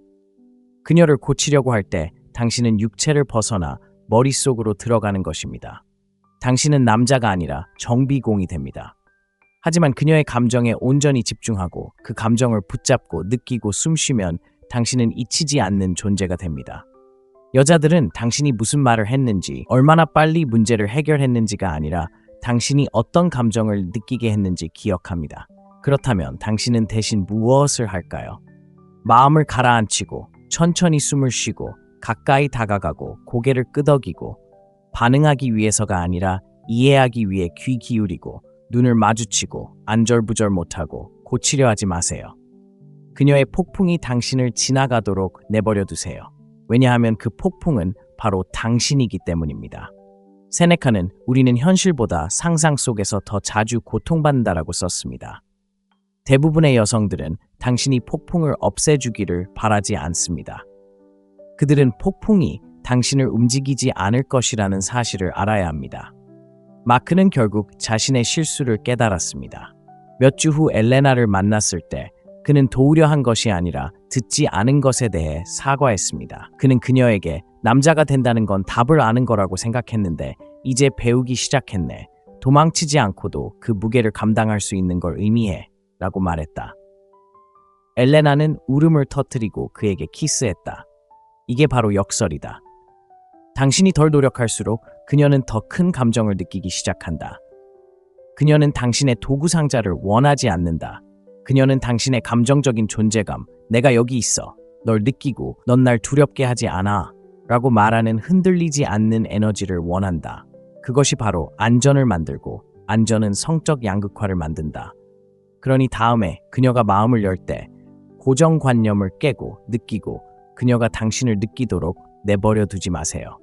그녀를 고치려고 할 때 당신은 육체를 벗어나 머릿속으로 들어가는 것입니다. 당신은 남자가 아니라 정비공이 됩니다. 하지만 그녀의 감정에 온전히 집중하고 그 감정을 붙잡고 느끼고 숨쉬면 당신은 잊히지 않는 존재가 됩니다. 여자들은 당신이 무슨 말을 했는지, 얼마나 빨리 문제를 해결했는지가 아니라 당신이 어떤 감정을 느끼게 했는지 기억합니다. 그렇다면 당신은 대신 무엇을 할까요? 마음을 가라앉히고 천천히 숨을 쉬고 가까이 다가가고 고개를 끄덕이고 반응하기 위해서가 아니라 이해하기 위해 귀 기울이고 눈을 마주치고 안절부절 못하고 고치려 하지 마세요. 그녀의 폭풍이 당신을 지나가도록 내버려 두세요. 왜냐하면 그 폭풍은 바로 당신이기 때문입니다. 세네카는 우리는 현실보다 상상 속에서 더 자주 고통받는다라고 썼습니다. 대부분의 여성들은 당신이 폭풍을 없애주기를 바라지 않습니다. 그들은 폭풍이 당신을 움직이지 않을 것이라는 사실을 알아야 합니다. 마크는 결국 자신의 실수를 깨달았습니다. 몇 주 후 엘레나를 만났을 때 그는 도우려 한 것이 아니라 듣지 않은 것에 대해 사과했습니다. 그는 그녀에게 남자가 된다는 건 답을 아는 거라고 생각했는데 이제 배우기 시작했네. 도망치지 않고도 그 무게를 감당할 수 있는 걸 의미해 라고 말했다. 엘레나는 울음을 터뜨리고 그에게 키스했다. 이게 바로 역설이다. 당신이 덜 노력할수록 그녀는 더 큰 감정을 느끼기 시작한다. 그녀는 당신의 도구 상자를 원하지 않는다. 그녀는 당신의 감정적인 존재감, 내가 여기 있어, 널 느끼고 넌 날 두렵게 하지 않아 라고 말하는 흔들리지 않는 에너지를 원한다. 그것이 바로 안전을 만들고 안전은 성적 양극화를 만든다. 그러니 다음에 그녀가 마음을 열 때 고정관념을 깨고 느끼고 그녀가 당신을 느끼도록 내버려 두지 마세요.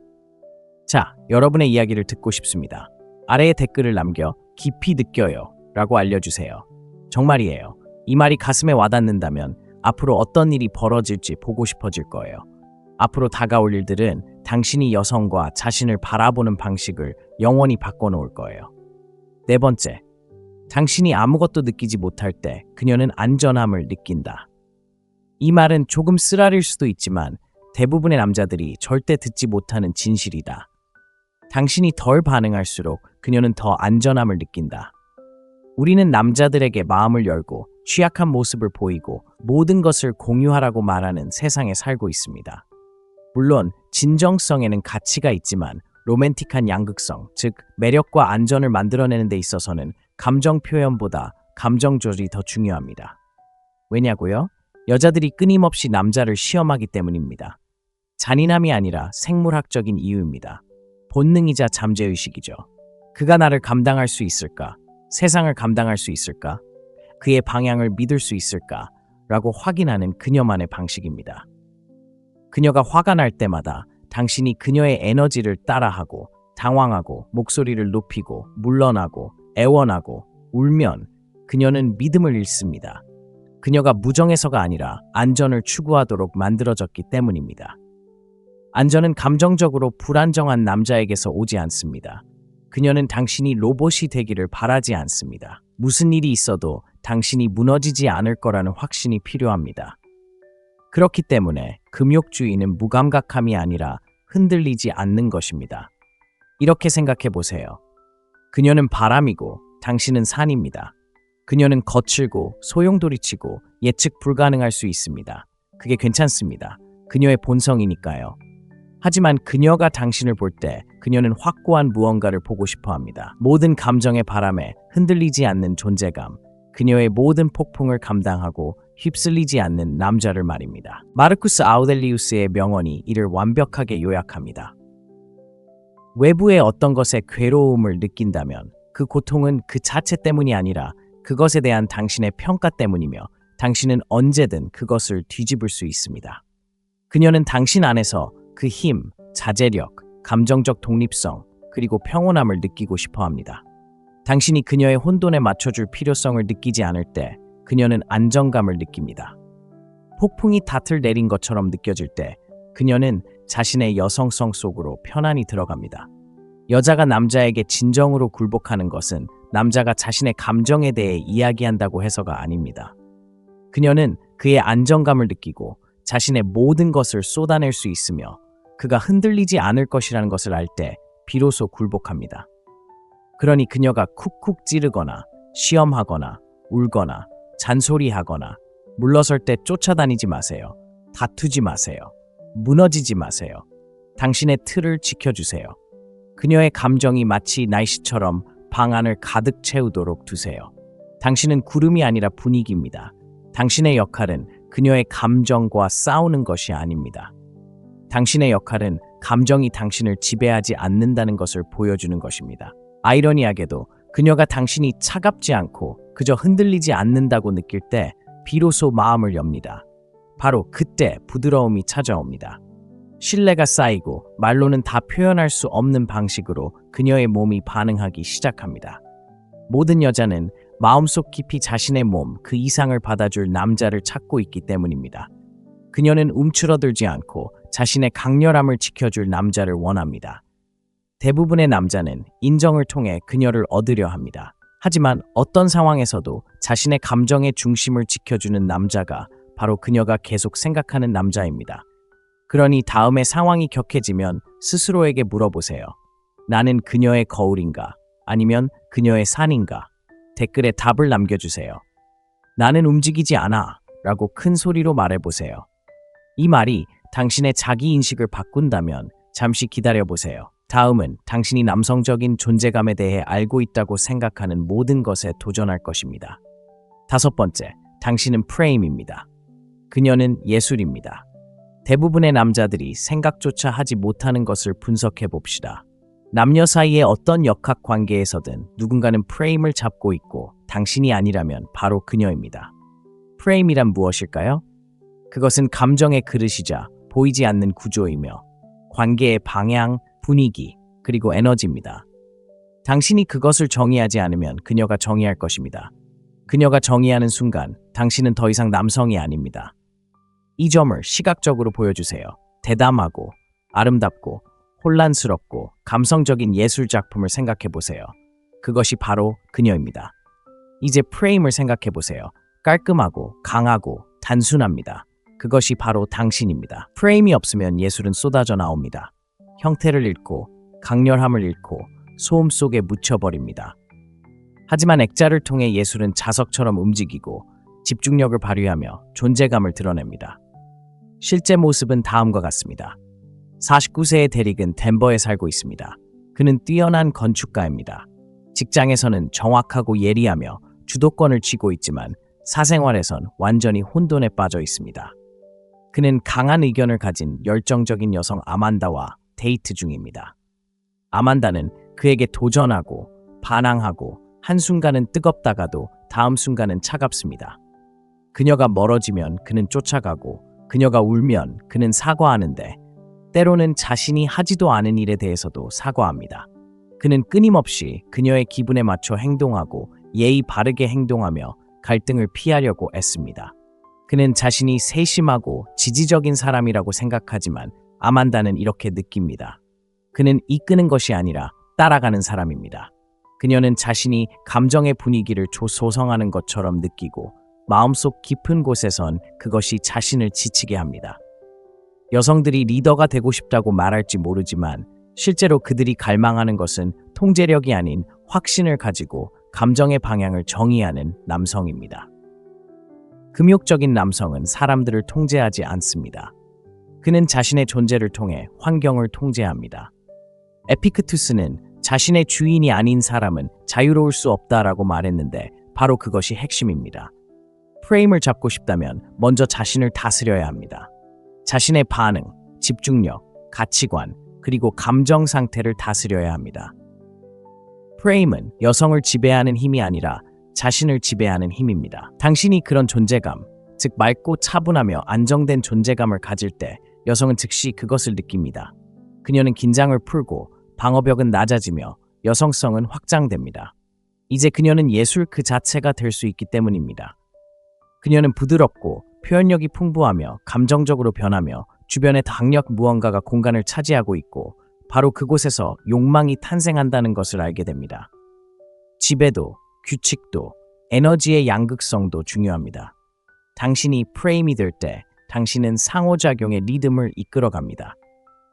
자, 여러분의 이야기를 듣고 싶습니다. 아래에 댓글을 남겨 깊이 느껴요 라고 알려주세요. 정말이에요. 이 말이 가슴에 와닿는다면 앞으로 어떤 일이 벌어질지 보고 싶어질 거예요. 앞으로 다가올 일들은 당신이 여성과 자신을 바라보는 방식을 영원히 바꿔놓을 거예요. 네 번째, 당신이 아무것도 느끼지 못할 때 그녀는 안전함을 느낀다. 이 말은 조금 쓰라릴 수도 있지만 대부분의 남자들이 절대 듣지 못하는 진실이다. 당신이 덜 반응할수록 그녀는 더 안전함을 느낀다. 우리는 남자들에게 마음을 열고 취약한 모습을 보이고 모든 것을 공유하라고 말하는 세상에 살고 있습니다. 물론 진정성에는 가치가 있지만 로맨틱한 양극성, 즉 매력과 안전을 만들어내는 데 있어서는 감정 표현보다 감정 조절이 더 중요합니다. 왜냐고요? 여자들이 끊임없이 남자를 시험하기 때문입니다. 잔인함이 아니라 생물학적인 이유입니다. 본능이자 잠재의식이죠. 그가 나를 감당할 수 있을까? 세상을 감당할 수 있을까? 그의 방향을 믿을 수 있을까? 라고 확인하는 그녀만의 방식입니다. 그녀가 화가 날 때마다 당신이 그녀의 에너지를 따라하고 당황하고 목소리를 높이고 물러나고 애원하고 울면 그녀는 믿음을 잃습니다. 그녀가 무정해서가 아니라 안전을 추구하도록 만들어졌기 때문입니다. 안전은 감정적으로 불안정한 남자에게서 오지 않습니다. 그녀는 당신이 로봇이 되기를 바라지 않습니다. 무슨 일이 있어도 당신이 무너지지 않을 거라는 확신이 필요합니다. 그렇기 때문에 금욕주의는 무감각함이 아니라 흔들리지 않는 것입니다. 이렇게 생각해 보세요. 그녀는 바람이고 당신은 산입니다. 그녀는 거칠고 소용돌이치고 예측 불가능할 수 있습니다. 그게 괜찮습니다. 그녀의 본성이니까요. 하지만 그녀가 당신을 볼 때 그녀는 확고한 무언가를 보고 싶어 합니다. 모든 감정의 바람에 흔들리지 않는 존재감, 그녀의 모든 폭풍을 감당하고 휩쓸리지 않는 남자를 말입니다. 마르쿠스 아우렐리우스의 명언이 이를 완벽하게 요약합니다. 외부의 어떤 것에 괴로움을 느낀다면 그 고통은 그 자체 때문이 아니라 그것에 대한 당신의 평가 때문이며 당신은 언제든 그것을 뒤집을 수 있습니다. 그녀는 당신 안에서 그 힘, 자제력, 감정적 독립성, 그리고 평온함을 느끼고 싶어 합니다. 당신이 그녀의 혼돈에 맞춰줄 필요성을 느끼지 않을 때 그녀는 안정감을 느낍니다. 폭풍이 닷을 내린 것처럼 느껴질 때 그녀는 자신의 여성성 속으로 편안히 들어갑니다. 여자가 남자에게 진정으로 굴복하는 것은 남자가 자신의 감정에 대해 이야기한다고 해서가 아닙니다. 그녀는 그의 안정감을 느끼고 자신의 모든 것을 쏟아낼 수 있으며 그가 흔들리지 않을 것이라는 것을 알 때 비로소 굴복합니다. 그러니 그녀가 쿡쿡 찌르거나 시험하거나 울거나 잔소리하거나 물러설 때 쫓아다니지 마세요. 다투지 마세요. 무너지지 마세요. 당신의 틀을 지켜주세요. 그녀의 감정이 마치 날씨처럼 방 안을 가득 채우도록 두세요. 당신은 구름이 아니라 분위기입니다. 당신의 역할은 그녀의 감정과 싸우는 것이 아닙니다. 당신의 역할은 감정이 당신을 지배하지 않는다는 것을 보여주는 것입니다. 아이러니하게도 그녀가 당신이 차갑지 않고 그저 흔들리지 않는다고 느낄 때 비로소 마음을 엽니다. 바로 그때 부드러움이 찾아옵니다. 신뢰가 쌓이고 말로는 다 표현할 수 없는 방식으로 그녀의 몸이 반응하기 시작합니다. 모든 여자는 마음속 깊이 자신의 몸 그 이상을 받아줄 남자를 찾고 있기 때문입니다. 그녀는 움츠러들지 않고 자신의 강렬함을 지켜줄 남자를 원합니다. 대부분의 남자는 인정을 통해 그녀를 얻으려 합니다. 하지만 어떤 상황에서도 자신의 감정의 중심을 지켜주는 남자가 바로 그녀가 계속 생각하는 남자입니다. 그러니 다음에 상황이 격해지면 스스로에게 물어보세요. 나는 그녀의 거울인가? 아니면 그녀의 산인가? 댓글에 답을 남겨주세요. 나는 움직이지 않아 라고 큰 소리로 말해보세요. 이 말이 당신의 자기인식을 바꾼다면 잠시 기다려보세요. 다음은 당신이 남성적인 존재감에 대해 알고 있다고 생각하는 모든 것에 도전할 것입니다. 5번째, 당신은 프레임입니다. 그녀는 예술입니다. 대부분의 남자들이 생각조차 하지 못하는 것을 분석해 봅시다. 남녀 사이의 어떤 역학 관계에서든 누군가는 프레임을 잡고 있고 당신이 아니라면 바로 그녀입니다. 프레임이란 무엇일까요? 그것은 감정의 그릇이자 보이지 않는 구조이며 관계의 방향, 분위기, 그리고 에너지입니다. 당신이 그것을 정의하지 않으면 그녀가 정의할 것입니다. 그녀가 정의하는 순간 당신은 더 이상 남성이 아닙니다. 이 점을 시각적으로 보여주세요. 대담하고 아름답고 혼란스럽고 감성적인 예술 작품을 생각해 보세요. 그것이 바로 그녀입니다. 이제 프레임을 생각해 보세요. 깔끔하고 강하고 단순합니다. 그것이 바로 당신입니다. 프레임이 없으면 예술은 쏟아져 나옵니다. 형태를 잃고 강렬함을 잃고 소음 속에 묻혀버립니다. 하지만 액자를 통해 예술은 자석처럼 움직이고 집중력을 발휘하며 존재감을 드러냅니다. 실제 모습은 다음과 같습니다. 49세의 데릭은 덴버에 살고 있습니다. 그는 뛰어난 건축가입니다. 직장에서는 정확하고 예리하며 주도권을 쥐고 있지만 사생활에선 완전히 혼돈에 빠져 있습니다. 그는 강한 의견을 가진 열정적인 여성 아만다와 데이트 중입니다. 아만다는 그에게 도전하고 반항하고 한순간은 뜨겁다가도 다음 순간은 차갑습니다. 그녀가 멀어지면 그는 쫓아가고 그녀가 울면 그는 사과하는데 때로는 자신이 하지도 않은 일에 대해서도 사과합니다. 그는 끊임없이 그녀의 기분에 맞춰 행동하고 예의 바르게 행동하며 갈등을 피하려고 애씁니다. 그는 자신이 세심하고 지지적인 사람이라고 생각하지만 아만다는 이렇게 느낍니다. 그는 이끄는 것이 아니라 따라가는 사람입니다. 그녀는 자신이 감정의 분위기를 조성하는 것처럼 느끼고 마음속 깊은 곳에선 그것이 자신을 지치게 합니다. 여성들이 리더가 되고 싶다고 말할지 모르지만 실제로 그들이 갈망하는 것은 통제력이 아닌 확신을 가지고 감정의 방향을 정의하는 남성입니다. 금욕적인 남성은 사람들을 통제하지 않습니다. 그는 자신의 존재를 통해 환경을 통제합니다. 에피크투스는 자신의 주인이 아닌 사람은 자유로울 수 없다라고 말했는데 바로 그것이 핵심입니다. 프레임을 잡고 싶다면 먼저 자신을 다스려야 합니다. 자신의 반응, 집중력, 가치관, 그리고 감정 상태를 다스려야 합니다. 프레임은 여성을 지배하는 힘이 아니라 자신을 지배하는 힘입니다. 당신이 그런 존재감, 즉 맑고 차분하며 안정된 존재감을 가질 때 여성은 즉시 그것을 느낍니다. 그녀는 긴장을 풀고 방어벽은 낮아지며 여성성은 확장됩니다. 이제 그녀는 예술 그 자체가 될 수 있기 때문입니다. 그녀는 부드럽고 표현력이 풍부하며 감정적으로 변하며 주변의 강력 무언가가 공간을 차지하고 있고 바로 그곳에서 욕망이 탄생한다는 것을 알게 됩니다. 지배도, 규칙도, 에너지의 양극성도 중요합니다. 당신이 프레임이 될 때 당신은 상호작용의 리듬을 이끌어갑니다.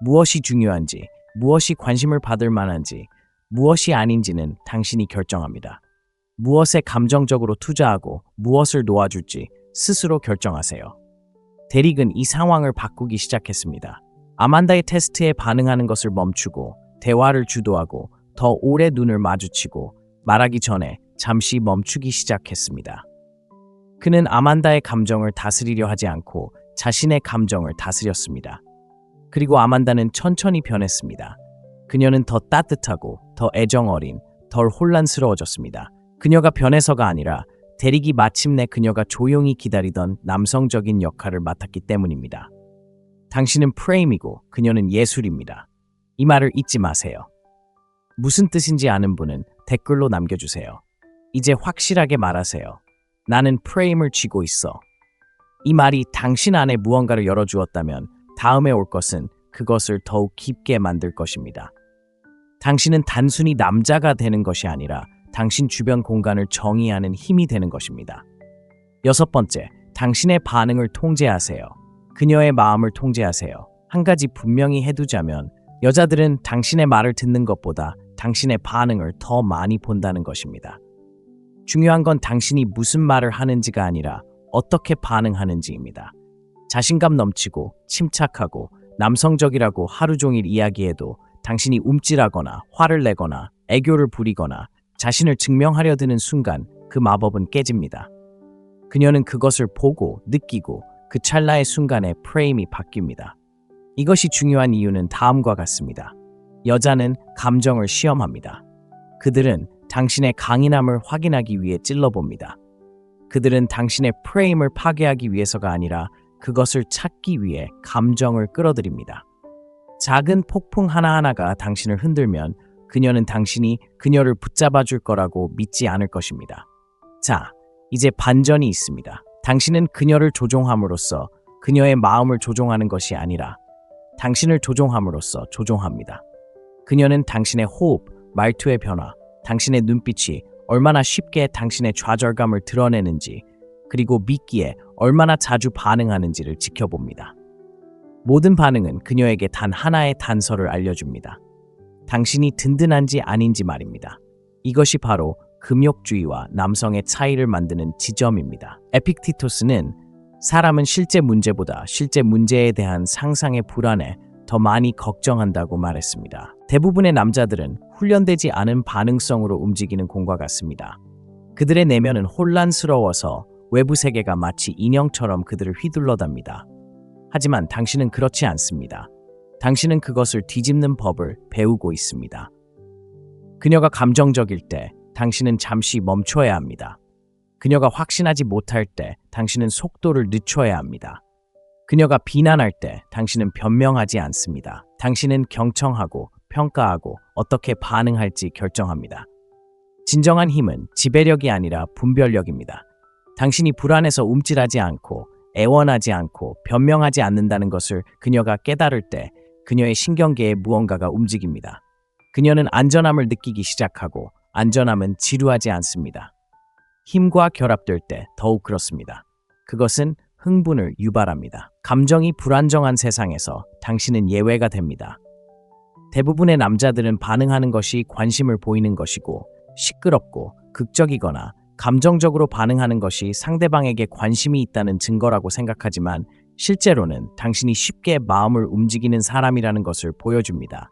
무엇이 중요한지, 무엇이 관심을 받을 만한지, 무엇이 아닌지는 당신이 결정합니다. 무엇에 감정적으로 투자하고 무엇을 놓아줄지 스스로 결정하세요. 데릭은 이 상황을 바꾸기 시작했습니다. 아만다의 테스트에 반응하는 것을 멈추고 대화를 주도하고 더 오래 눈을 마주치고 말하기 전에 잠시 멈추기 시작했습니다. 그는 아만다의 감정을 다스리려 하지 않고 자신의 감정을 다스렸습니다. 그리고 아만다는 천천히 변했습니다. 그녀는 더 따뜻하고 더 애정 어린, 덜 혼란스러워졌습니다. 그녀가 변해서가 아니라 데릭이 마침내 그녀가 조용히 기다리던 남성적인 역할을 맡았기 때문입니다. 당신은 프레임이고 그녀는 예술입니다. 이 말을 잊지 마세요. 무슨 뜻인지 아는 분은 댓글로 남겨주세요. 이제 확실하게 말하세요. 나는 프레임을 쥐고 있어. 이 말이 당신 안에 무언가를 열어주었다면 다음에 올 것은 그것을 더욱 깊게 만들 것입니다. 당신은 단순히 남자가 되는 것이 아니라 당신 주변 공간을 정의하는 힘이 되는 것입니다. 6번째, 당신의 반응을 통제하세요. 그녀의 마음을 통제하세요. 한 가지 분명히 해두자면 여자들은 당신의 말을 듣는 것보다 당신의 반응을 더 많이 본다는 것입니다. 중요한 건 당신이 무슨 말을 하는지가 아니라 어떻게 반응하는지입니다. 자신감 넘치고 침착하고 남성적이라고 하루 종일 이야기해도 당신이 움찔하거나 화를 내거나 애교를 부리거나 자신을 증명하려 드는 순간 그 마법은 깨집니다. 그녀는 그것을 보고 느끼고 그 찰나의 순간에 프레임이 바뀝니다. 이것이 중요한 이유는 다음과 같습니다. 여자는 감정을 시험합니다. 그들은 당신의 강인함을 확인하기 위해 찔러봅니다. 그들은 당신의 프레임을 파괴하기 위해서가 아니라 그것을 찾기 위해 감정을 끌어들입니다. 작은 폭풍 하나하나가 당신을 흔들면 그녀는 당신이 그녀를 붙잡아 줄 거라고 믿지 않을 것입니다. 자, 이제 반전이 있습니다. 당신은 그녀를 조종함으로써 그녀의 마음을 조종하는 것이 아니라 당신을 조종함으로써 조종합니다. 그녀는 당신의 호흡, 말투의 변화, 당신의 눈빛이 얼마나 쉽게 당신의 좌절감을 드러내는지 그리고 믿기에 얼마나 자주 반응하는지를 지켜봅니다. 모든 반응은 그녀에게 단 하나의 단서를 알려줍니다. 당신이 든든한지 아닌지 말입니다. 이것이 바로 금욕주의와 남성의 차이를 만드는 지점입니다. 에픽티토스는 사람은 실제 문제보다 실제 문제에 대한 상상의 불안에 더 많이 걱정한다고 말했습니다. 대부분의 남자들은 훈련되지 않은 반응성으로 움직이는 공과 같습니다. 그들의 내면은 혼란스러워서 외부 세계가 마치 인형처럼 그들을 휘둘러답니다. 하지만 당신은 그렇지 않습니다. 당신은 그것을 뒤집는 법을 배우고 있습니다. 그녀가 감정적일 때 당신은 잠시 멈춰야 합니다. 그녀가 확신하지 못할 때 당신은 속도를 늦춰야 합니다. 그녀가 비난할 때 당신은 변명하지 않습니다. 당신은 경청하고 평가하고 어떻게 반응할지 결정합니다. 진정한 힘은 지배력이 아니라 분별력입니다. 당신이 불안해서 움찔하지 않고 애원하지 않고 변명하지 않는다는 것을 그녀가 깨달을 때 그녀의 신경계에 무언가가 움직입니다. 그녀는 안전함을 느끼기 시작하고 안전함은 지루하지 않습니다. 힘과 결합될 때 더욱 그렇습니다. 그것은 흥분을 유발합니다. 감정이 불안정한 세상에서 당신은 예외가 됩니다. 대부분의 남자들은 반응하는 것이 관심을 보이는 것이고 시끄럽고 극적이거나 감정적으로 반응하는 것이 상대방에게 관심이 있다는 증거라고 생각하지만 실제로는 당신이 쉽게 마음을 움직이는 사람이라는 것을 보여줍니다.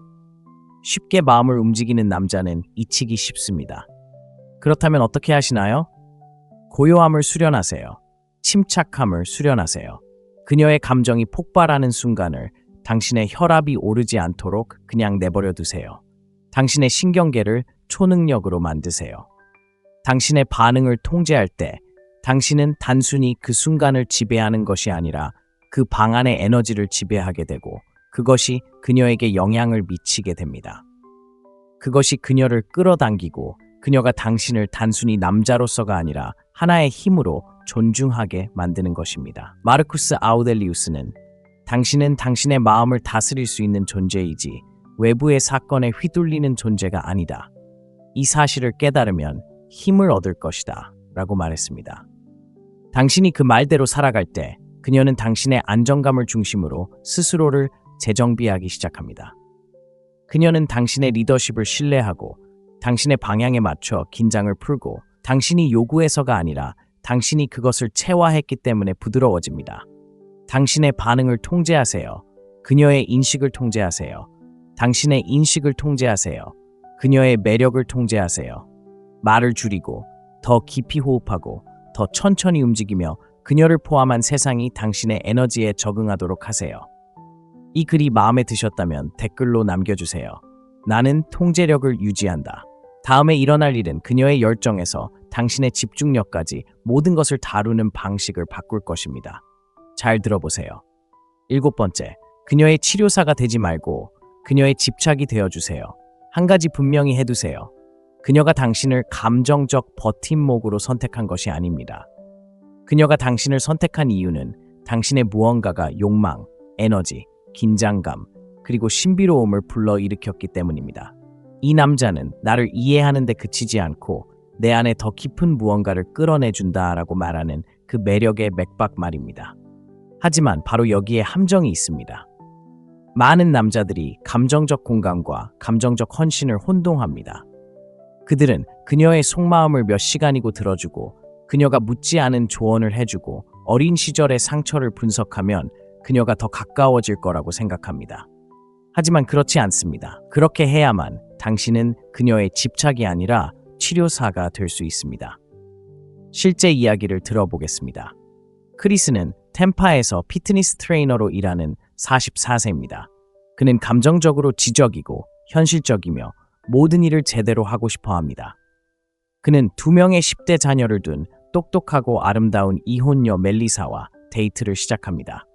쉽게 마음을 움직이는 남자는 잊히기 쉽습니다. 그렇다면 어떻게 하시나요? 고요함을 수련하세요. 침착함을 수련하세요. 그녀의 감정이 폭발하는 순간을 당신의 혈압이 오르지 않도록 그냥 내버려 두세요. 당신의 신경계를 초능력으로 만드세요. 당신의 반응을 통제할 때 당신은 단순히 그 순간을 지배하는 것이 아니라 그 방 안의 에너지를 지배하게 되고 그것이 그녀에게 영향을 미치게 됩니다. 그것이 그녀를 끌어당기고 그녀가 당신을 단순히 남자로서가 아니라 하나의 힘으로 존중하게 만드는 것입니다. 마르쿠스 아우렐리우스는 당신은 당신의 마음을 다스릴 수 있는 존재이지 외부의 사건에 휘둘리는 존재가 아니다. 이 사실을 깨달으면 힘을 얻을 것이다 라고 말했습니다. 당신이 그 말대로 살아갈 때 그녀는 당신의 안정감을 중심으로 스스로를 재정비하기 시작합니다. 그녀는 당신의 리더십을 신뢰하고 당신의 방향에 맞춰 긴장을 풀고 당신이 요구해서가 아니라 당신이 그것을 체화했기 때문에 부드러워집니다. 당신의 반응을 통제하세요. 그녀의 인식을 통제하세요. 당신의 인식을 통제하세요. 그녀의 매력을 통제하세요. 말을 줄이고 더 깊이 호흡하고 더 천천히 움직이며 그녀를 포함한 세상이 당신의 에너지에 적응하도록 하세요. 이 글이 마음에 드셨다면 댓글로 남겨주세요. 나는 통제력을 유지한다. 다음에 일어날 일은 그녀의 열정에서 당신의 집중력까지 모든 것을 다루는 방식을 바꿀 것입니다. 잘 들어보세요. 7번째, 그녀의 치료사가 되지 말고 그녀의 집착이 되어주세요. 한 가지 분명히 해두세요. 그녀가 당신을 감정적 버팀목으로 선택한 것이 아닙니다. 그녀가 당신을 선택한 이유는 당신의 무언가가 욕망, 에너지, 긴장감, 그리고 신비로움을 불러일으켰기 때문입니다. 이 남자는 나를 이해하는 데 그치지 않고 내 안에 더 깊은 무언가를 끌어내준다라고 말하는 그 매력의 맥박 말입니다. 하지만 바로 여기에 함정이 있습니다. 많은 남자들이 감정적 공감과 감정적 헌신을 혼동합니다. 그들은 그녀의 속마음을 몇 시간이고 들어주고 그녀가 묻지 않은 조언을 해주고 어린 시절의 상처를 분석하면 그녀가 더 가까워질 거라고 생각합니다. 하지만 그렇지 않습니다. 그렇게 해야만 당신은 그녀의 집착이 아니라 치료사가 될 수 있습니다. 실제 이야기를 들어보겠습니다. 크리스는 템파에서 피트니스 트레이너로 일하는 44세입니다. 그는 감정적으로 지적이고 현실적이며 모든 일을 제대로 하고 싶어 합니다. 그는 2명의 10대 자녀를 둔 똑똑하고 아름다운 이혼녀 멜리사와 데이트를 시작합니다.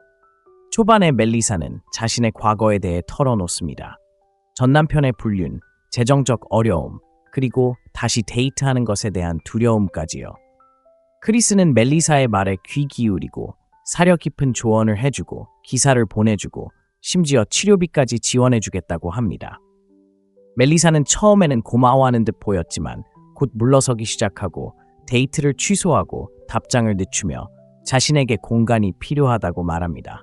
초반에 멜리사는 자신의 과거에 대해 털어놓습니다. 전 남편의 불륜, 재정적 어려움, 그리고 다시 데이트하는 것에 대한 두려움까지요. 크리스는 멜리사의 말에 귀 기울이고 사려 깊은 조언을 해주고 기사를 보내주고 심지어 치료비까지 지원해주겠다고 합니다. 멜리사는 처음에는 고마워하는 듯 보였지만 곧 물러서기 시작하고 데이트를 취소하고 답장을 늦추며 자신에게 공간이 필요하다고 말합니다.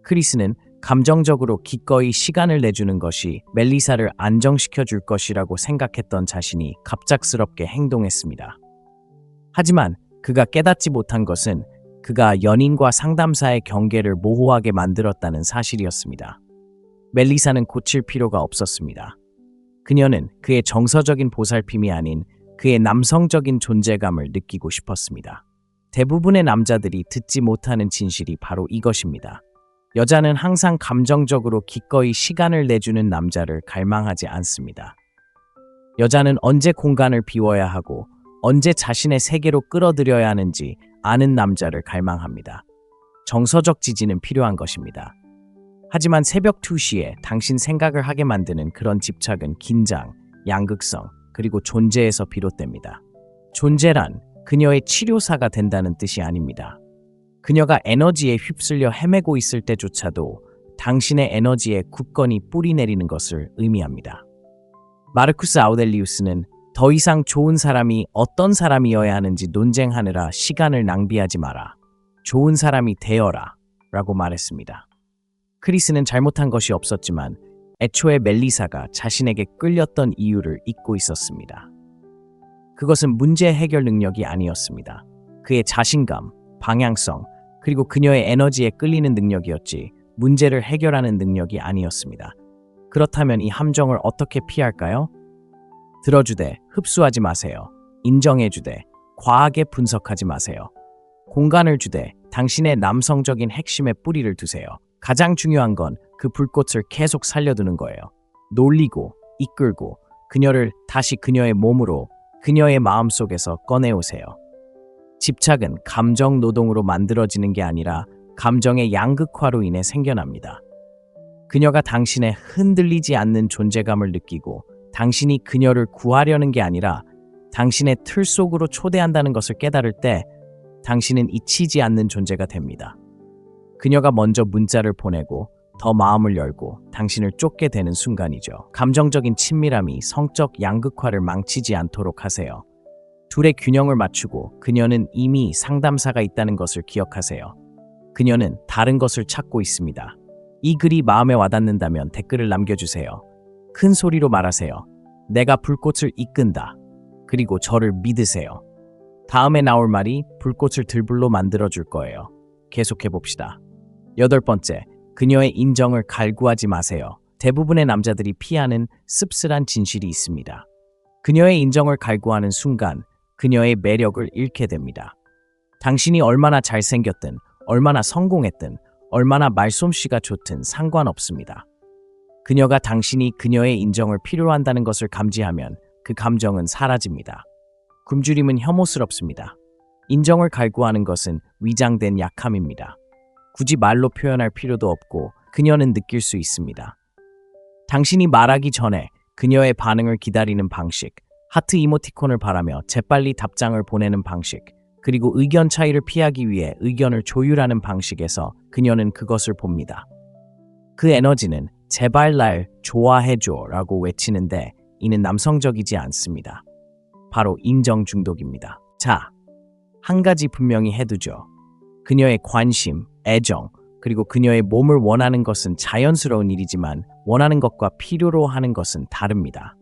크리스는 감정적으로 기꺼이 시간을 내주는 것이 멜리사를 안정시켜 줄 것이라고 생각했던 자신이 갑작스럽게 행동했습니다. 하지만 그가 깨닫지 못한 것은 그가 연인과 상담사의 경계를 모호하게 만들었다는 사실이었습니다. 멜리사는 고칠 필요가 없었습니다. 그녀는 그의 정서적인 보살핌이 아닌 그의 남성적인 존재감을 느끼고 싶었습니다. 대부분의 남자들이 듣지 못하는 진실이 바로 이것입니다. 여자는 항상 감정적으로 기꺼이 시간을 내주는 남자를 갈망하지 않습니다. 여자는 언제 공간을 비워야 하고 언제 자신의 세계로 끌어들여야 하는지 아는 남자를 갈망합니다. 정서적 지지는 필요한 것입니다. 하지만 새벽 2시에 당신 생각을 하게 만드는 그런 집착은 긴장, 양극성, 그리고 존재에서 비롯됩니다. 존재란 그녀의 치료사가 된다는 뜻이 아닙니다. 그녀가 에너지에 휩쓸려 헤매고 있을 때조차도 당신의 에너지에 굳건히 뿌리 내리는 것을 의미합니다. 마르쿠스 아우렐리우스는 더 이상 좋은 사람이 어떤 사람이어야 하는지 논쟁하느라 시간을 낭비하지 마라. 좋은 사람이 되어라. 라고 말했습니다. 크리스는 잘못한 것이 없었지만 애초에 멜리사가 자신에게 끌렸던 이유를 잊고 있었습니다. 그것은 문제 해결 능력이 아니었습니다. 그의 자신감, 방향성, 그리고 그녀의 에너지에 끌리는 능력이었지 문제를 해결하는 능력이 아니었습니다. 그렇다면 이 함정을 어떻게 피할까요? 들어주되 흡수하지 마세요. 인정해주되 과하게 분석하지 마세요. 공간을 주되 당신의 남성적인 핵심에 뿌리를 두세요. 가장 중요한 건 그 불꽃을 계속 살려두는 거예요. 놀리고 이끌고 그녀를 다시 그녀의 몸으로 그녀의 마음속에서 꺼내오세요. 집착은 감정 노동으로 만들어지는 게 아니라 감정의 양극화로 인해 생겨납니다. 그녀가 당신의 흔들리지 않는 존재감을 느끼고 당신이 그녀를 구하려는 게 아니라 당신의 틀 속으로 초대한다는 것을 깨달을 때 당신은 잊히지 않는 존재가 됩니다. 그녀가 먼저 문자를 보내고 더 마음을 열고 당신을 쫓게 되는 순간이죠. 감정적인 친밀함이 성적 양극화를 망치지 않도록 하세요. 둘의 균형을 맞추고 그녀는 이미 상담사가 있다는 것을 기억하세요. 그녀는 다른 것을 찾고 있습니다. 이 글이 마음에 와닿는다면 댓글을 남겨주세요. 큰 소리로 말하세요. 내가 불꽃을 이끈다. 그리고 저를 믿으세요. 다음에 나올 말이 불꽃을 들불로 만들어줄 거예요. 계속해봅시다. 8번째, 그녀의 인정을 갈구하지 마세요. 대부분의 남자들이 피하는 씁쓸한 진실이 있습니다. 그녀의 인정을 갈구하는 순간 그녀의 매력을 잃게 됩니다. 당신이 얼마나 잘생겼든, 얼마나 성공했든, 얼마나 말솜씨가 좋든 상관없습니다. 그녀가 당신이 그녀의 인정을 필요로 한다는 것을 감지하면 그 감정은 사라집니다. 굶주림은 혐오스럽습니다. 인정을 갈구하는 것은 위장된 약함입니다. 굳이 말로 표현할 필요도 없고 그녀는 느낄 수 있습니다. 당신이 말하기 전에 그녀의 반응을 기다리는 방식, 하트 이모티콘을 바라며 재빨리 답장을 보내는 방식, 그리고 의견 차이를 피하기 위해 의견을 조율하는 방식에서 그녀는 그것을 봅니다. 그 에너지는 제발 날 좋아해줘 라고 외치는데 이는 남성적이지 않습니다. 바로 인정 중독입니다. 자, 한 가지 분명히 해두죠. 그녀의 관심, 애정, 그리고 그녀의 몸을 원하는 것은 자연스러운 일이지만 원하는 것과 필요로 하는 것은 다릅니다.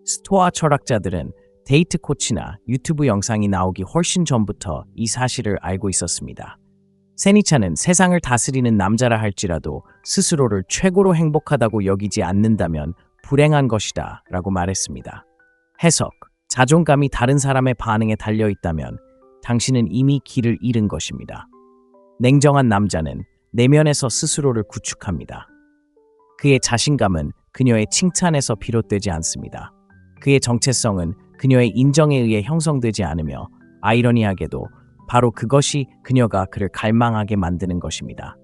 스토아 철학자들은 데이트 코치나 유튜브 영상이 나오기 훨씬 전부터 이 사실을 알고 있었습니다. 세니차는 세상을 다스리는 남자라 할지라도 스스로를 최고로 행복하다고 여기지 않는다면 불행한 것이다 라고 말했습니다. 해석, 자존감이 다른 사람의 반응에 달려 있다면 당신은 이미 길을 잃은 것입니다. 냉정한 남자는 내면에서 스스로를 구축합니다. 그의 자신감은 그녀의 칭찬에서 비롯되지 않습니다. 그의 정체성은 그녀의 인정에 의해 형성되지 않으며 아이러니하게도 바로 그것이 그녀가 그를 갈망하게 만드는 것입니다.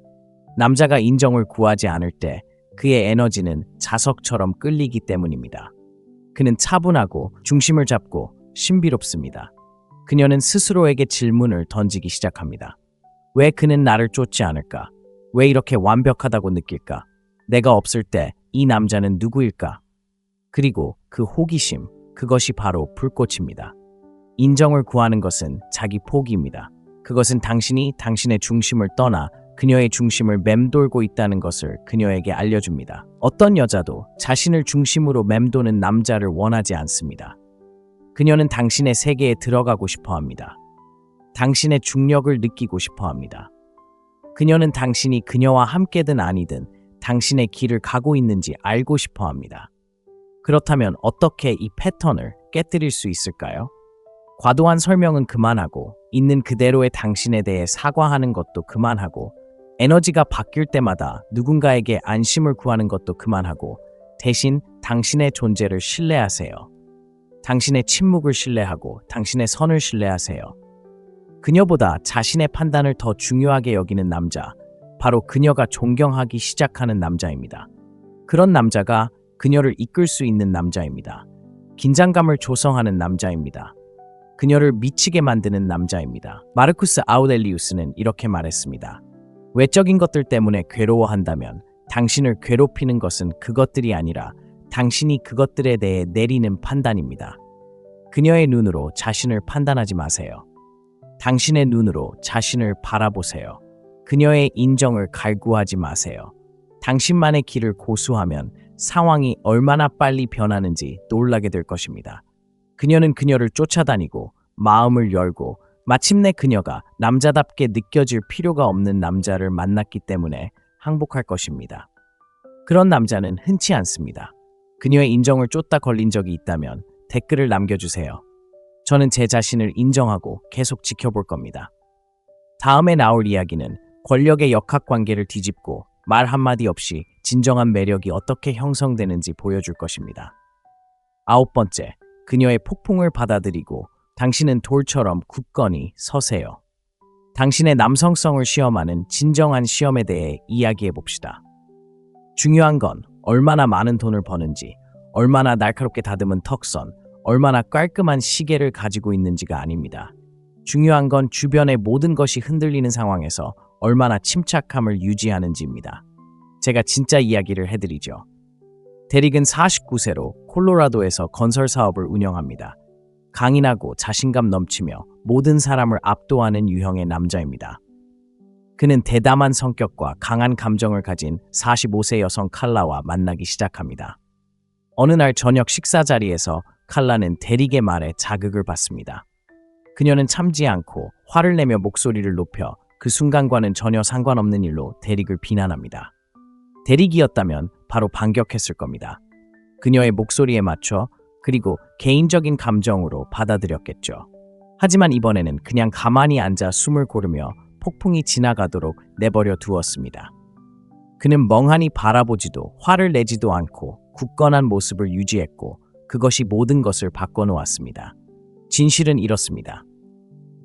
남자가 인정을 구하지 않을 때 그의 에너지는 자석처럼 끌리기 때문입니다. 그는 차분하고 중심을 잡고 신비롭습니다. 그녀는 스스로에게 질문을 던지기 시작합니다. 왜 그는 나를 쫓지 않을까? 왜 이렇게 완벽하다고 느낄까? 내가 없을 때 이 남자는 누구일까? 그리고 그 호기심, 그것이 바로 불꽃입니다. 인정을 구하는 것은 자기 포기입니다. 그것은 당신이 당신의 중심을 떠나 그녀의 중심을 맴돌고 있다는 것을 그녀에게 알려줍니다. 어떤 여자도 자신을 중심으로 맴도는 남자를 원하지 않습니다. 그녀는 당신의 세계에 들어가고 싶어 합니다. 당신의 중력을 느끼고 싶어 합니다. 그녀는 당신이 그녀와 함께든 아니든 당신의 길을 가고 있는지 알고 싶어 합니다. 그렇다면 어떻게 이 패턴을 깨뜨릴 수 있을까요? 과도한 설명은 그만하고 있는 그대로의 당신에 대해 사과하는 것도 그만하고 에너지가 바뀔 때마다 누군가에게 안심을 구하는 것도 그만하고 대신 당신의 존재를 신뢰하세요. 당신의 침묵을 신뢰하고 당신의 선을 신뢰하세요. 그녀보다 자신의 판단을 더 중요하게 여기는 남자, 바로 그녀가 존경하기 시작하는 남자입니다. 그런 남자가 그녀를 이끌 수 있는 남자입니다. 긴장감을 조성하는 남자입니다. 그녀를 미치게 만드는 남자입니다. 마르쿠스 아우렐리우스는 이렇게 말했습니다. 외적인 것들 때문에 괴로워한다면 당신을 괴롭히는 것은 그것들이 아니라 당신이 그것들에 대해 내리는 판단입니다. 그녀의 눈으로 자신을 판단하지 마세요. 당신의 눈으로 자신을 바라보세요. 그녀의 인정을 갈구하지 마세요. 당신만의 길을 고수하면 상황이 얼마나 빨리 변하는지 놀라게 될 것입니다. 그녀는 그녀를 쫓아다니고 마음을 열고 마침내 그녀가 남자답게 느껴질 필요가 없는 남자를 만났기 때문에 항복할 것입니다. 그런 남자는 흔치 않습니다. 그녀의 인정을 쫓다 걸린 적이 있다면 댓글을 남겨주세요. 저는 제 자신을 인정하고 계속 지켜볼 겁니다. 다음에 나올 이야기는 권력의 역학관계를 뒤집고 말 한마디 없이 진정한 매력이 어떻게 형성되는지 보여줄 것입니다. 9번째, 그녀의 폭풍을 받아들이고 당신은 돌처럼 굳건히 서세요. 당신의 남성성을 시험하는 진정한 시험에 대해 이야기해 봅시다. 중요한 건 얼마나 많은 돈을 버는지, 얼마나 날카롭게 다듬은 턱선, 얼마나 깔끔한 시계를 가지고 있는지가 아닙니다. 중요한 건 주변의 모든 것이 흔들리는 상황에서 얼마나 침착함을 유지하는지입니다. 제가 진짜 이야기를 해드리죠. 데릭은 49세로 콜로라도에서 건설 사업을 운영합니다. 강인하고 자신감 넘치며 모든 사람을 압도하는 유형의 남자입니다. 그는 대담한 성격과 강한 감정을 가진 45세 여성 칼라와 만나기 시작합니다. 어느 날 저녁 식사 자리에서 칼라는 데릭의 말에 자극을 받습니다. 그녀는 참지 않고 화를 내며 목소리를 높여 그 순간과는 전혀 상관없는 일로 대릭을 비난합니다. 대릭이었다면 바로 반격했을 겁니다. 그녀의 목소리에 맞춰 그리고 개인적인 감정으로 받아들였겠죠. 하지만 이번에는 그냥 가만히 앉아 숨을 고르며 폭풍이 지나가도록 내버려 두었습니다. 그는 멍하니 바라보지도 화를 내지도 않고 굳건한 모습을 유지했고 그것이 모든 것을 바꿔놓았습니다. 진실은 이렇습니다.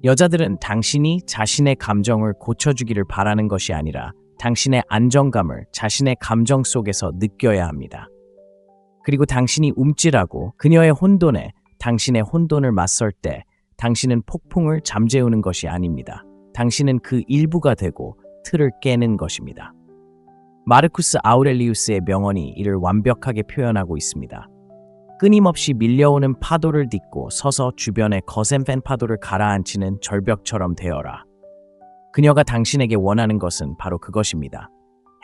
여자들은 당신이 자신의 감정을 고쳐주기를 바라는 것이 아니라 당신의 안정감을 자신의 감정 속에서 느껴야 합니다. 그리고 당신이 움찔하고 그녀의 혼돈에 당신의 혼돈을 맞설 때 당신은 폭풍을 잠재우는 것이 아닙니다. 당신은 그 일부가 되고 틀을 깨는 것입니다. 마르쿠스 아우렐리우스의 명언이 이를 완벽하게 표현하고 있습니다. 끊임없이 밀려오는 파도를 딛고 서서 주변의 거센 파도를 가라앉히는 절벽처럼 되어라. 그녀가 당신에게 원하는 것은 바로 그것입니다.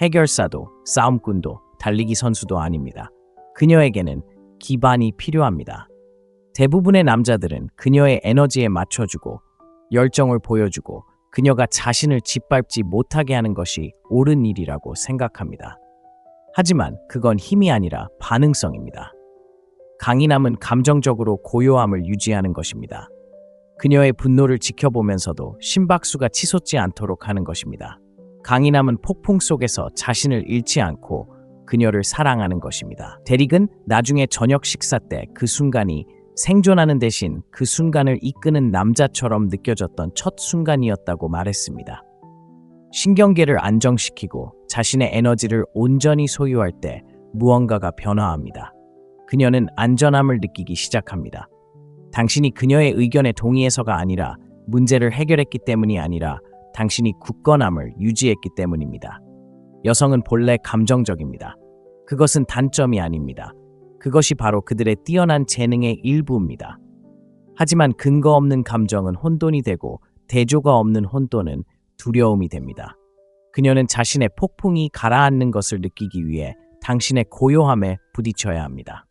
해결사도 싸움꾼도 달리기 선수도 아닙니다. 그녀에게는 기반이 필요합니다. 대부분의 남자들은 그녀의 에너지에 맞춰주고 열정을 보여주고 그녀가 자신을 짓밟지 못하게 하는 것이 옳은 일이라고 생각합니다. 하지만 그건 힘이 아니라 반응성입니다. 강인함은 감정적으로 고요함을 유지하는 것입니다. 그녀의 분노를 지켜보면서도 심박수가 치솟지 않도록 하는 것입니다. 강인함은 폭풍 속에서 자신을 잃지 않고 그녀를 사랑하는 것입니다. 데릭은 나중에 저녁 식사 때 그 순간이 생존하는 대신 그 순간을 이끄는 남자처럼 느껴졌던 첫 순간이었다고 말했습니다. 신경계를 안정시키고 자신의 에너지를 온전히 소유할 때 무언가가 변화합니다. 그녀는 안전함을 느끼기 시작합니다. 당신이 그녀의 의견에 동의해서가 아니라 문제를 해결했기 때문이 아니라 당신이 굳건함을 유지했기 때문입니다. 여성은 본래 감정적입니다. 그것은 단점이 아닙니다. 그것이 바로 그들의 뛰어난 재능의 일부입니다. 하지만 근거 없는 감정은 혼돈이 되고 대조가 없는 혼돈은 두려움이 됩니다. 그녀는 자신의 폭풍이 가라앉는 것을 느끼기 위해 당신의 고요함에 부딪혀야 합니다.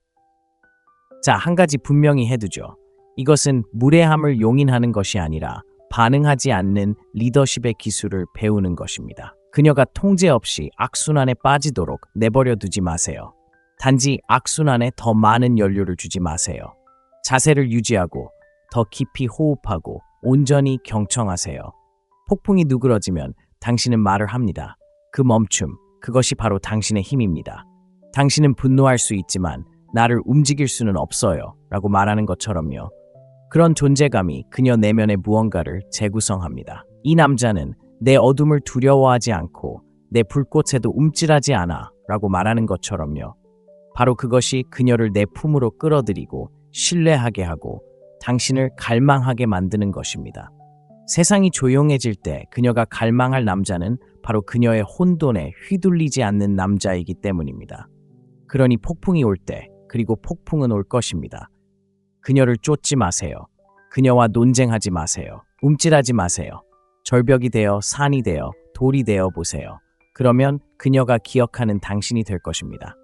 자, 한 가지 분명히 해두죠. 이것은 무례함을 용인하는 것이 아니라 반응하지 않는 리더십의 기술을 배우는 것입니다. 그녀가 통제 없이 악순환에 빠지도록 내버려 두지 마세요. 단지 악순환에 더 많은 연료를 주지 마세요. 자세를 유지하고 더 깊이 호흡하고 온전히 경청하세요. 폭풍이 누그러지면 당신은 말을 합니다. 그 멈춤, 그것이 바로 당신의 힘입니다. 당신은 분노할 수 있지만 나를 움직일 수는 없어요 라고 말하는 것처럼요. 그런 존재감이 그녀 내면의 무언가를 재구성합니다. 이 남자는 내 어둠을 두려워하지 않고 내 불꽃에도 움찔하지 않아 라고 말하는 것처럼요. 바로 그것이 그녀를 내 품으로 끌어들이고 신뢰하게 하고 당신을 갈망하게 만드는 것입니다. 세상이 조용해질 때 그녀가 갈망할 남자는 바로 그녀의 혼돈에 휘둘리지 않는 남자이기 때문입니다. 그러니 폭풍이 올 때, 그리고 폭풍은 올 것입니다. 그녀를 쫓지 마세요. 그녀와 논쟁하지 마세요. 움찔하지 마세요. 절벽이 되어 산이 되어 돌이 되어 보세요. 그러면 그녀가 기억하는 당신이 될 것입니다.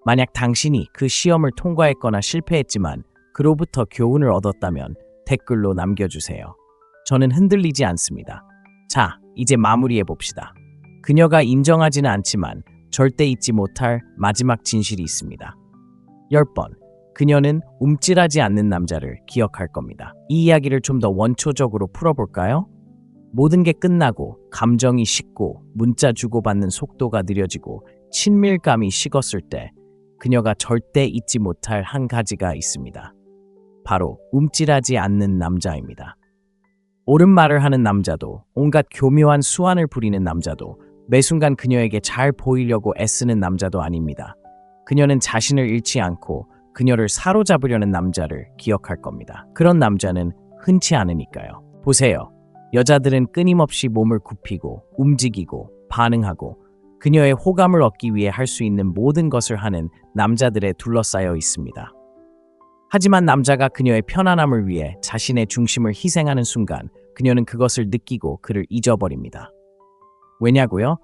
만약 당신이 그 시험을 통과했거나 실패했지만 그로부터 교훈을 얻었다면 댓글로 남겨주세요. 저는 흔들리지 않습니다. 자, 이제 마무리해 봅시다. 그녀가 인정하지는 않지만 절대 잊지 못할 마지막 진실이 있습니다. 10번, 그녀는 움찔하지 않는 남자를 기억할 겁니다. 이 이야기를 좀 더 원초적으로 풀어볼까요? 모든 게 끝나고 감정이 식고 문자 주고받는 속도가 느려지고 친밀감이 식었을 때 그녀가 절대 잊지 못할 한 가지가 있습니다. 바로 움찔하지 않는 남자입니다. 옳은 말을 하는 남자도 온갖 교묘한 수완을 부리는 남자도 매 순간 그녀에게 잘 보이려고 애쓰는 남자도 아닙니다. 그녀는 자신을 잃지 않고 그녀를 사로잡으려는 남자를 기억할 겁니다. 그런 남자는 흔치 않으니까요. 보세요. 여자들은 끊임없이 몸을 굽히고 움직이고 반응하고 그녀의 호감을 얻기 위해 할 수 있는 모든 것을 하는 남자들에 둘러싸여 있습니다. 하지만 남자가 그녀의 편안함을 위해 자신의 중심을 희생하는 순간 그녀는 그것을 느끼고 그를 잊어버립니다. 왜냐고요?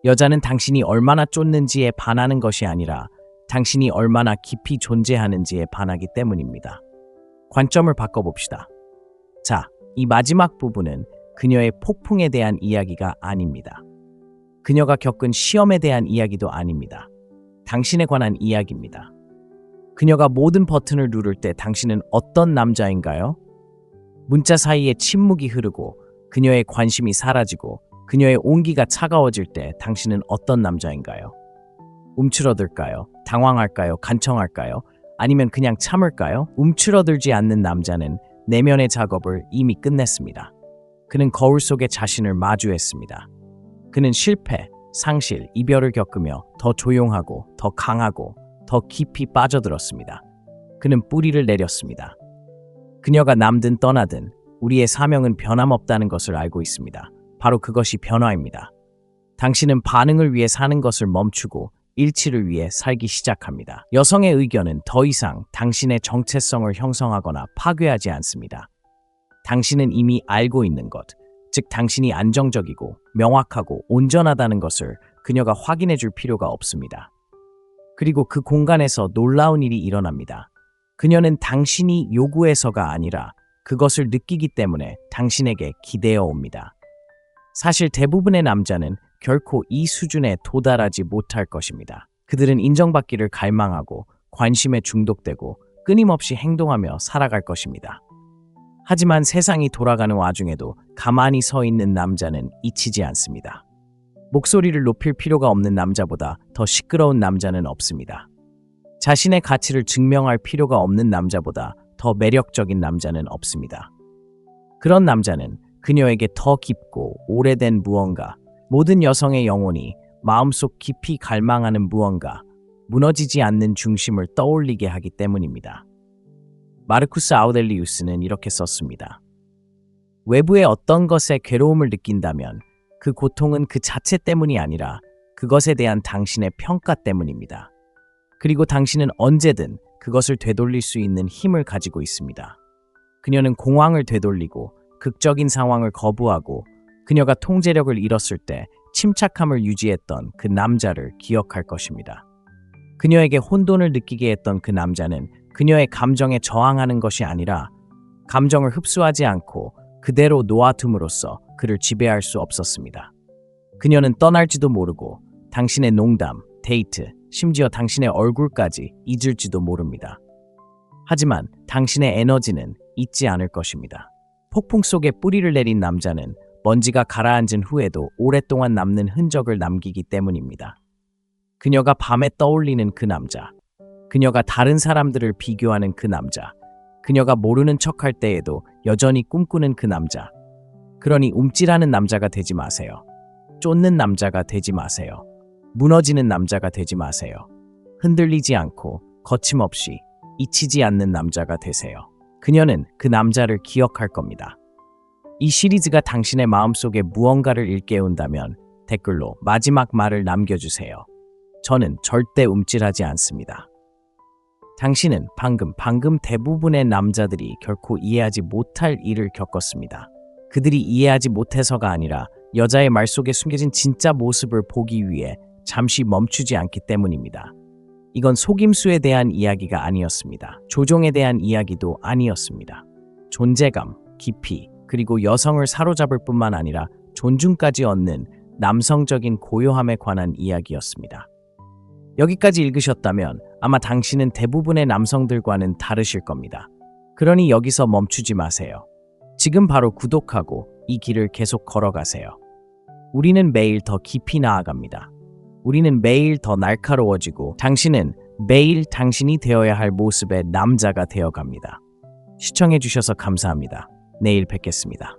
여자는 당신이 얼마나 쫓는지에 반하는 것이 아니라 당신이 얼마나 깊이 존재하는지에 반하기 때문입니다. 관점을 바꿔봅시다. 자, 이 마지막 부분은 그녀의 폭풍에 대한 이야기가 아닙니다. 그녀가 겪은 시험에 대한 이야기도 아닙니다. 당신에 관한 이야기입니다. 그녀가 모든 버튼을 누를 때 당신은 어떤 남자인가요? 문자 사이에 침묵이 흐르고 그녀의 관심이 사라지고 그녀의 온기가 차가워질 때 당신은 어떤 남자인가요? 움츠러들까요? 당황할까요? 간청할까요? 아니면 그냥 참을까요? 움츠러들지 않는 남자는 내면의 작업을 이미 끝냈습니다. 그는 거울 속에 자신을 마주했습니다. 그는 실패, 상실, 이별을 겪으며 더 조용하고 더 강하고 더 깊이 빠져들었습니다. 그는 뿌리를 내렸습니다. 그녀가 남든 떠나든 우리의 사명은 변함없다는 것을 알고 있습니다. 바로 그것이 변화입니다. 당신은 반응을 위해 사는 것을 멈추고 일치를 위해 살기 시작합니다. 여성의 의견은 더 이상 당신의 정체성을 형성하거나 파괴하지 않습니다. 당신은 이미 알고 있는 것, 즉 당신이 안정적이고 명확하고 온전하다는 것을 그녀가 확인해 줄 필요가 없습니다. 그리고 그 공간에서 놀라운 일이 일어납니다. 그녀는 당신이 요구해서가 아니라 그것을 느끼기 때문에 당신에게 기대어 옵니다. 사실 대부분의 남자는 결코 이 수준에 도달하지 못할 것입니다. 그들은 인정받기를 갈망하고 관심에 중독되고 끊임없이 행동하며 살아갈 것입니다. 하지만 세상이 돌아가는 와중에도 가만히 서 있는 남자는 잊히지 않습니다. 목소리를 높일 필요가 없는 남자보다 더 시끄러운 남자는 없습니다. 자신의 가치를 증명할 필요가 없는 남자보다 더 매력적인 남자는 없습니다. 그런 남자는 그녀에게 더 깊고 오래된 무언가, 모든 여성의 영혼이 마음속 깊이 갈망하는 무언가, 무너지지 않는 중심을 떠올리게 하기 때문입니다. 마르쿠스 아우렐리우스는 이렇게 썼습니다. 외부의 어떤 것에 괴로움을 느낀다면 그 고통은 그 자체 때문이 아니라 그것에 대한 당신의 평가 때문입니다. 그리고 당신은 언제든 그것을 되돌릴 수 있는 힘을 가지고 있습니다. 그녀는 공황을 되돌리고 극적인 상황을 거부하고 그녀가 통제력을 잃었을 때 침착함을 유지했던 그 남자를 기억할 것입니다. 그녀에게 혼돈을 느끼게 했던 그 남자는 그녀의 감정에 저항하는 것이 아니라 감정을 흡수하지 않고 그대로 놓아둠으로써 그를 지배할 수 없었습니다. 그녀는 떠날지도 모르고 당신의 농담, 데이트, 심지어 당신의 얼굴까지 잊을지도 모릅니다. 하지만 당신의 에너지는 잊지 않을 것입니다. 폭풍 속에 뿌리를 내린 남자는 먼지가 가라앉은 후에도 오랫동안 남는 흔적을 남기기 때문입니다. 그녀가 밤에 떠올리는 그 남자, 그녀가 다른 사람들을 비교하는 그 남자, 그녀가 모르는 척할 때에도 여전히 꿈꾸는 그 남자. 그러니 움찔하는 남자가 되지 마세요. 쫓는 남자가 되지 마세요. 무너지는 남자가 되지 마세요. 흔들리지 않고 거침없이 잊히지 않는 남자가 되세요. 그녀는 그 남자를 기억할 겁니다. 이 시리즈가 당신의 마음속에 무언가를 일깨운다면 댓글로 마지막 말을 남겨주세요. 저는 절대 움찔하지 않습니다. 당신은 방금 대부분의 남자들이 결코 이해하지 못할 일을 겪었습니다. 그들이 이해하지 못해서가 아니라 여자의 말 속에 숨겨진 진짜 모습을 보기 위해 잠시 멈추지 않기 때문입니다. 이건 속임수에 대한 이야기가 아니었습니다. 조종에 대한 이야기도 아니었습니다. 존재감, 깊이, 그리고 여성을 사로잡을 뿐만 아니라 존중까지 얻는 남성적인 고요함에 관한 이야기였습니다. 여기까지 읽으셨다면 아마 당신은 대부분의 남성들과는 다르실 겁니다. 그러니 여기서 멈추지 마세요. 지금 바로 구독하고 이 길을 계속 걸어가세요. 우리는 매일 더 깊이 나아갑니다. 우리는 매일 더 날카로워지고 당신은 매일 당신이 되어야 할 모습의 남자가 되어갑니다. 시청해주셔서 감사합니다. 내일 뵙겠습니다.